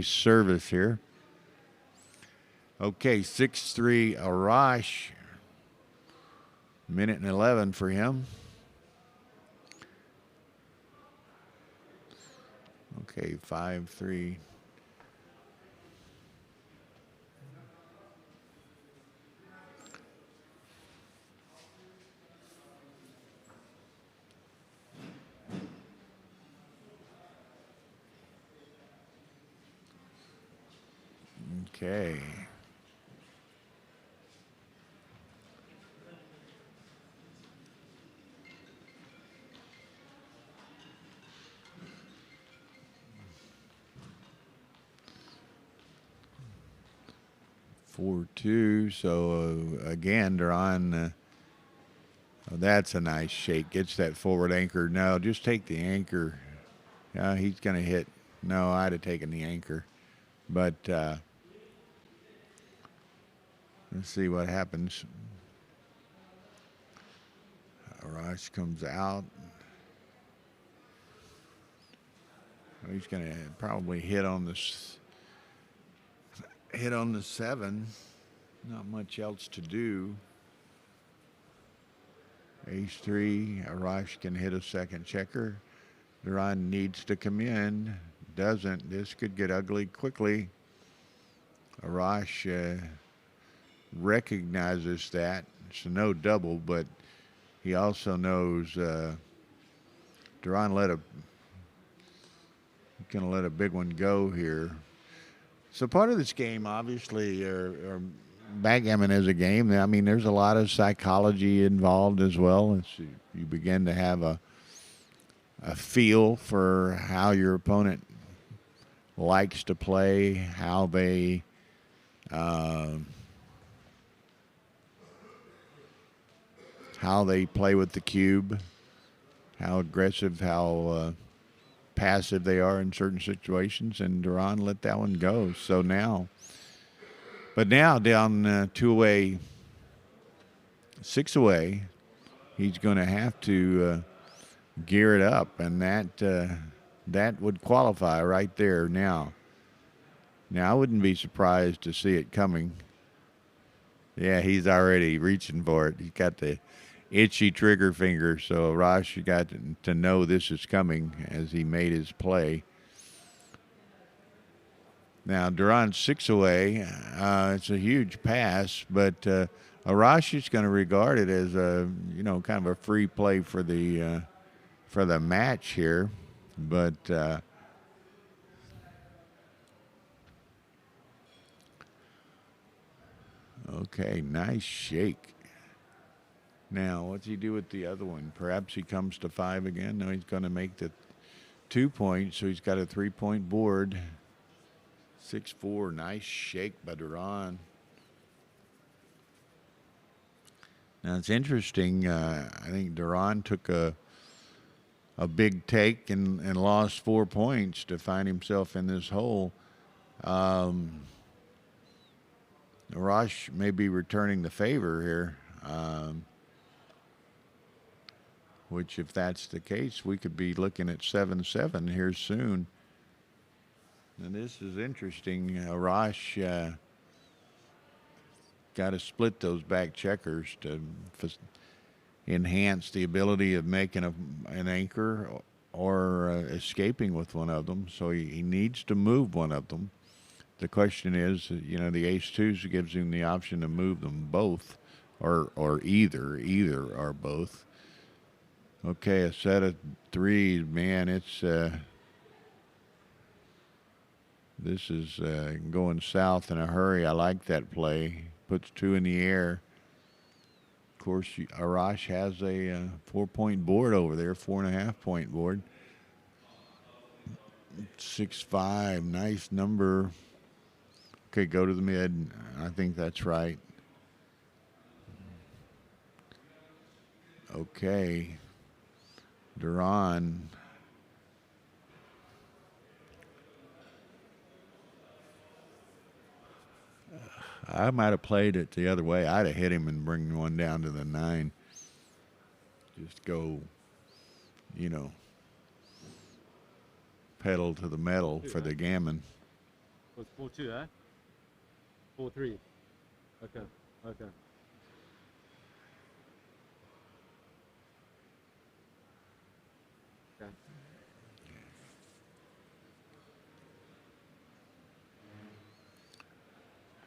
service here. Okay, 6-3 Arash. Minute and 11 for him. Okay, 5-3. Okay. Four, 2. So again, they're on. Oh, that's a nice shake. Gets that forward anchor. No, just take the anchor. He's going to hit. No, I'd have taken the anchor. But let's see what happens. Arash comes out. He's going to probably hit on this. Hit on the 7. Not much else to do. Ace-3. Arash can hit a second checker. Duran needs to come in. Doesn't. This could get ugly quickly. Arash recognizes that. It's a no double, but he also knows Duran gonna let a big one go here. So part of this game, obviously, or backgammon as a game, I mean, there's a lot of psychology involved as well. You begin to have a feel for how your opponent likes to play, how they play with the cube, how aggressive, how passive they are in certain situations, and Duran let that one go. So now, but now down 2 away, 6 away, he's going to have to gear it up, and that would qualify right there now. Now, I wouldn't be surprised to see it coming. Yeah, he's already reaching for it. He's got the itchy trigger finger, so Arash got to know this is coming as he made his play. Now, Duran's 6 away. It's a huge pass, but Arash is going to regard it as a, kind of a free play for the match here. But okay, nice shake. Now, what's he do with the other one? Perhaps he comes to 5 again. No, he's going to make the 2 points, so he's got a 3-point board. 6-4, nice shake by Duran. Now, it's interesting. I think Duran took a big take and lost 4 points to find himself in this hole. Arash may be returning the favor here. Which, if that's the case, we could be looking at 7-7 here soon. And this is interesting. Arash got to split those back checkers to enhance the ability of making an anchor or escaping with one of them. So he needs to move one of them. The question is, the ace-2 gives him the option to move them both, or either or both. Okay, a set of 3, man, it's this is going south in a hurry. I like that play. Puts 2 in the air. Of course, Arash has a 4-point board over there, 4.5-point board. 6-5, nice number. Okay, go to the mid. I think that's right. Okay. Duran. I might have played it the other way. I'd have hit him and bring one down to the 9. Just go, you know, pedal to the metal for the gammon. Was 4-2, eh? 4-3. Okay. Okay. Okay.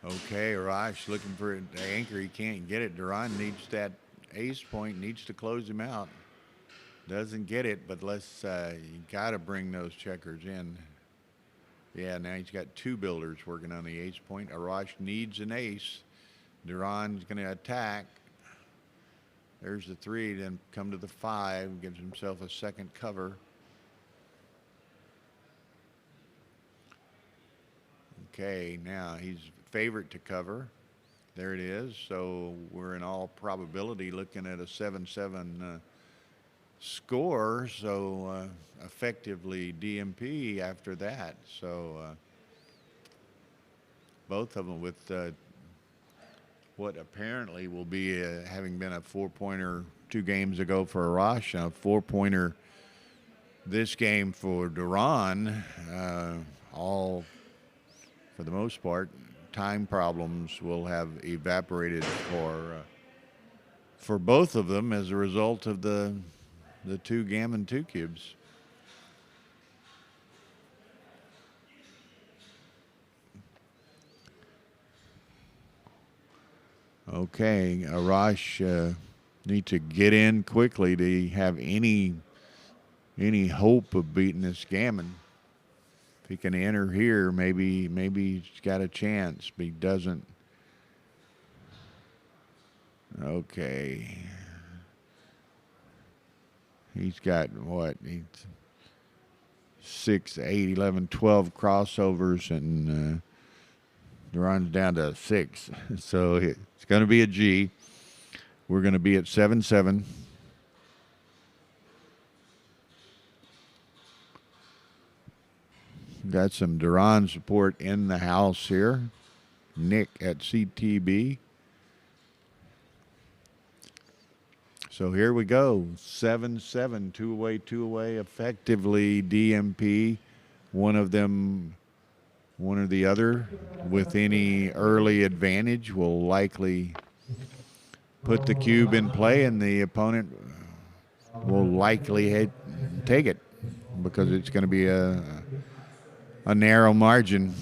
Okay, Arash looking for the anchor. He can't get it. Duran needs that ace point, needs to close him out. Doesn't get it, but you got to bring those checkers in. Yeah, now he's got 2 builders working on the ace point. Arash needs an ace. Duran's going to attack. There's the 3, then come to the 5, gives himself a second cover. Okay, now he's favorite to cover. There it is. So we're in all probability looking at a 7-7 score. So effectively DMP after that. So both of them with what apparently will be having been a 4-pointer 2 games ago for Arash, a 4-pointer this game for Duran. All for the most part, time problems will have evaporated for both of them as a result of the 2 Gammon 2 cubes. Okay, Arash need to get in quickly to have any hope of beating this Gammon. If he can enter here, maybe he's got a chance, but he doesn't. Okay. He's got what? 6, 8, 11, 12 crossovers, and Duran's down to 6. So it's going to be a G. We're going to be at 7-7. Got some Duran support in the house here. Nick at CTB. So here we go. 7-7, 2 away, effectively DMP. One of them, one or the other, with any early advantage will likely put the cube in play, and the opponent will likely take it because it's going to be a narrow margin.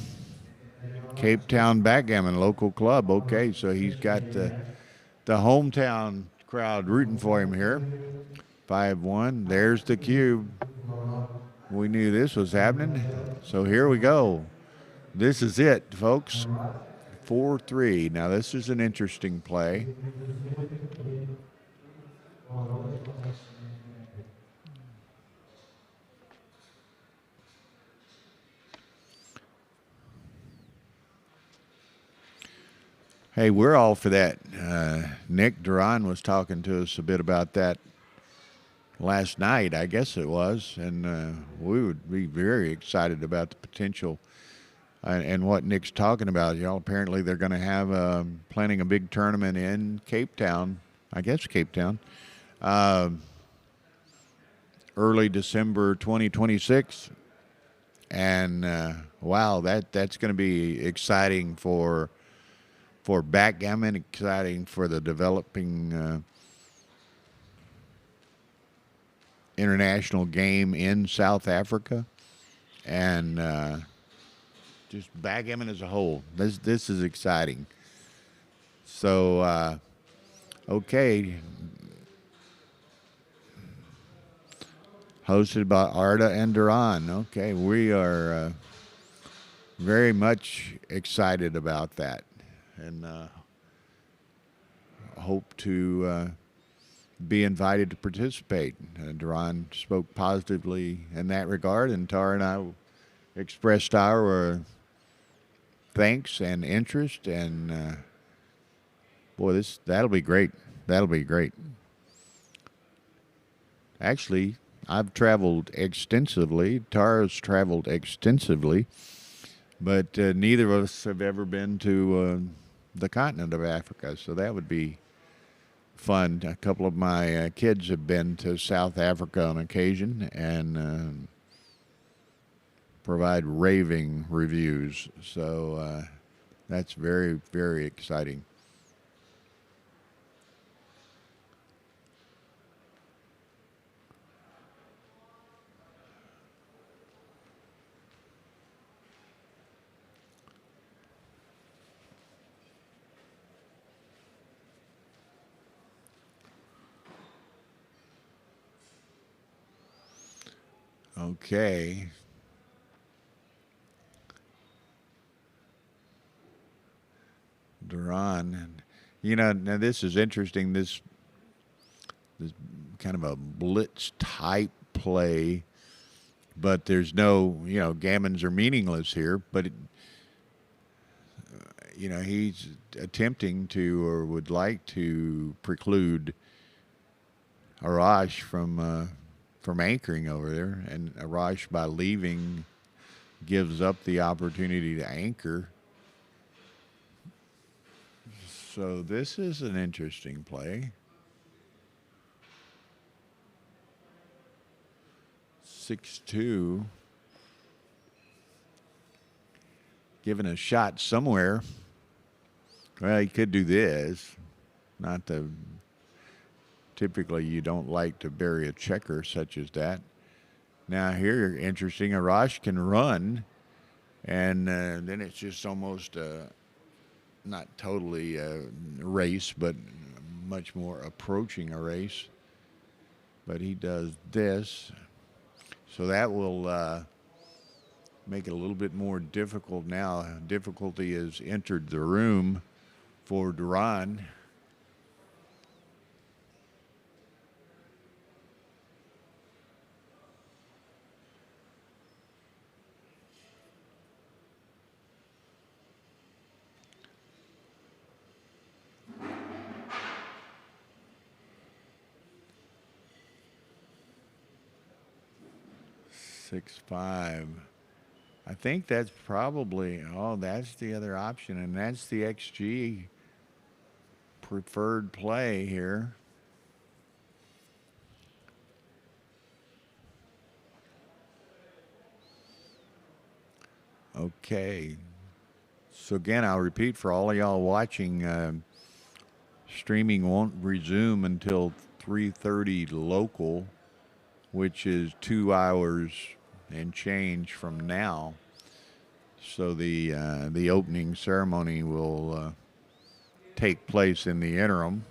Cape Town Backgammon, local club. Okay, so he's got the hometown crowd rooting for him here. 5-1. There's the cube. We knew this was happening. So here we go. This is it, folks. 4-3. Now this is an interesting play. Hey, we're all for that. Nick Duran was talking to us a bit about that last night, I guess it was, and we would be very excited about the potential and what Nick's talking about. You know, apparently they're going to have planning a big tournament in Cape Town, I guess Cape Town, early December 2026, and wow, that's going to be exciting for backgammon, exciting for the developing international game in South Africa, and just backgammon as a whole. This is exciting. So, okay. Hosted by Arda and Duran. Okay, we are very much excited about that, and hope to be invited to participate. Duran spoke positively in that regard, and Tara and I expressed our thanks and interest, and boy, that'll be great. That'll be great. Actually, I've traveled extensively. Tara's traveled extensively, but neither of us have ever been to the continent of Africa, so that would be fun. A couple of my kids have been to South Africa on occasion and provide raving reviews, so that's very, very exciting. Okay. Duran. Now this is interesting. This kind of a blitz type play, but there's no, gammons are meaningless here, but he's attempting to or would like to preclude Arash from anchoring over there, and Arash, by leaving, gives up the opportunity to anchor. So this is an interesting play. 6-2. Given a shot somewhere. Well, he could do this. Not the... Typically, you don't like to bury a checker such as that. Now here, interesting, Arash can run, and then it's just almost not totally a race, but much more approaching a race. But he does this, so that will make it a little bit more difficult now. Difficulty has entered the room for Duran. Six, 5. I think that's probably, that's the other option, and that's the XG preferred play here. Okay. So again, I'll repeat for all of y'all watching, streaming won't resume until 3:30 local, which is 2 hours and change from now. So the opening ceremony will take place in the interim,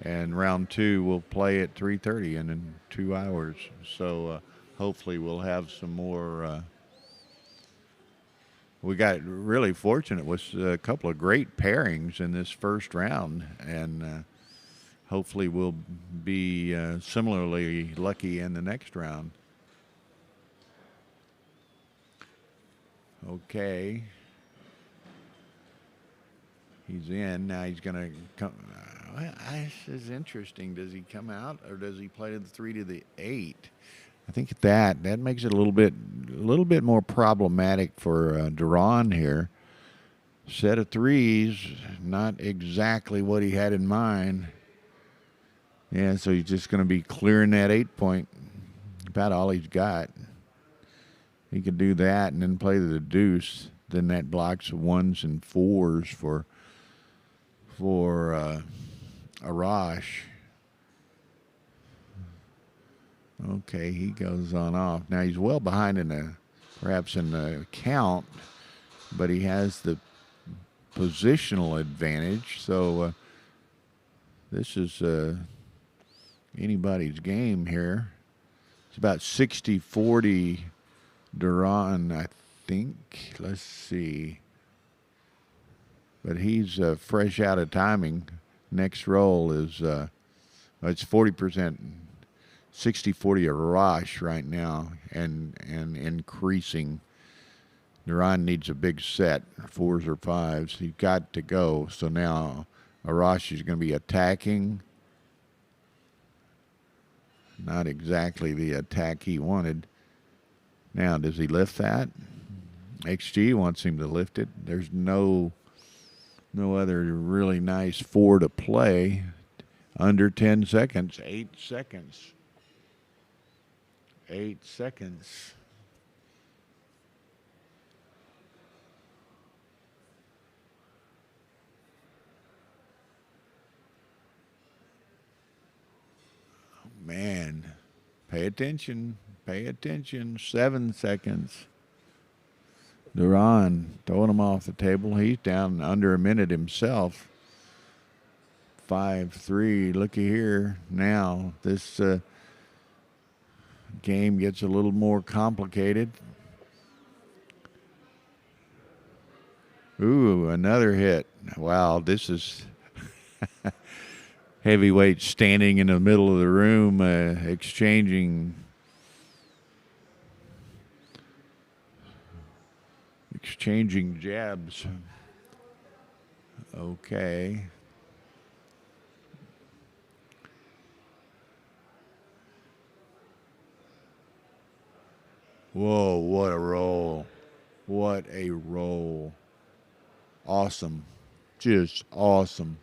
and round 2 will play at 3:30 and in 2 hours. So hopefully we'll have some more. We got really fortunate with a couple of great pairings in this first round, and hopefully we'll be similarly lucky in the next round. Okay. He's in. Now he's going to come. This is interesting. Does he come out, or does he play to the 3 to the 8? I think that makes it a little bit more problematic for Duran here. Set of 3s, not exactly what he had in mind. Yeah, so he's just going to be clearing that 8 point. About all he's got. He could do that and then play the deuce. Then that blocks 1s and 4s for Arash. Okay, he goes on off. Now he's well behind perhaps in the count, but he has the positional advantage. So this is anybody's game here. It's about 60-40 Duran, I think. Let's see. But he's fresh out of timing. Next roll is it's 40%, 60-40 Arash right now, and increasing. Duran needs a big set, 4s or 5s. He's got to go. So now Arash is going to be attacking. Not exactly the attack he wanted. Now, does he lift that? XG wants him to lift it. There's no other really nice 4 to play. Under 10 seconds. 8 seconds. 8 seconds. Man, pay attention. Pay attention. 7 seconds. Duran throwing him off the table. He's down under a minute himself. 5-3. Looky here. Now this game gets a little more complicated. Ooh, another hit. Wow, this is heavyweight standing in the middle of the room, exchanging jabs. Okay. Whoa, what a roll. What a roll. Awesome. Just awesome.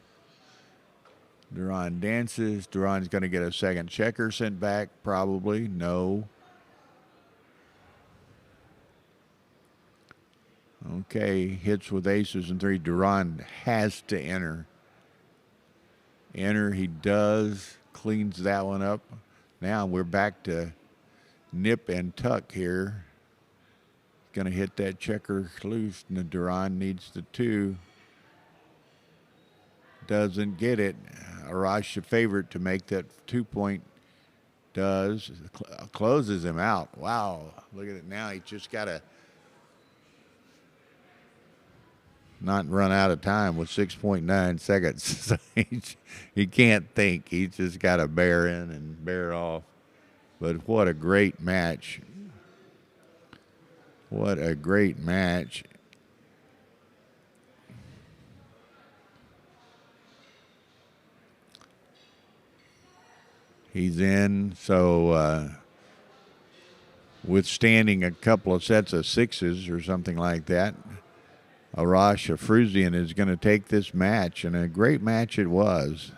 Duran dances. Duran's going to get a second checker sent back, probably. No. Okay, hits with aces and 3. Duran has to enter. Enter, he does. Cleans that one up. Now we're back to nip and tuck here. Going to hit that checker loose. And Duran needs the 2. Doesn't get it. Arash, the favorite to make that 2-point. Does. Closes him out. Wow. Look at it now. He just got to not run out of time with 6.9 seconds. So he can't think. He's just got to bear in and bear off. But what a great match. What a great match. He's in, so withstanding a couple of sets of 6s or something like that, Arash Afruzian is going to take this match, and a great match it was.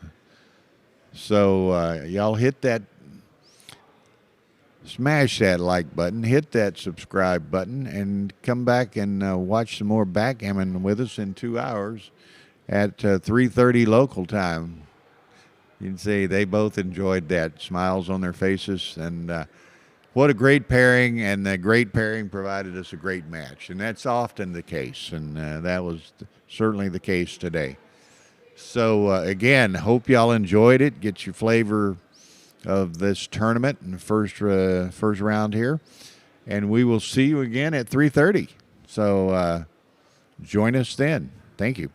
So y'all hit that, smash that like button, hit that subscribe button, and come back and watch some more backgammon with us in 2 hours at 3:30 local time. You can see they both enjoyed that, smiles on their faces, and what a great pairing, and the great pairing provided us a great match, and that's often the case, and that was certainly the case today. So again, hope y'all enjoyed it. Get your flavor of this tournament in the first round here, and we will see you again at 3:30. So join us then. Thank you.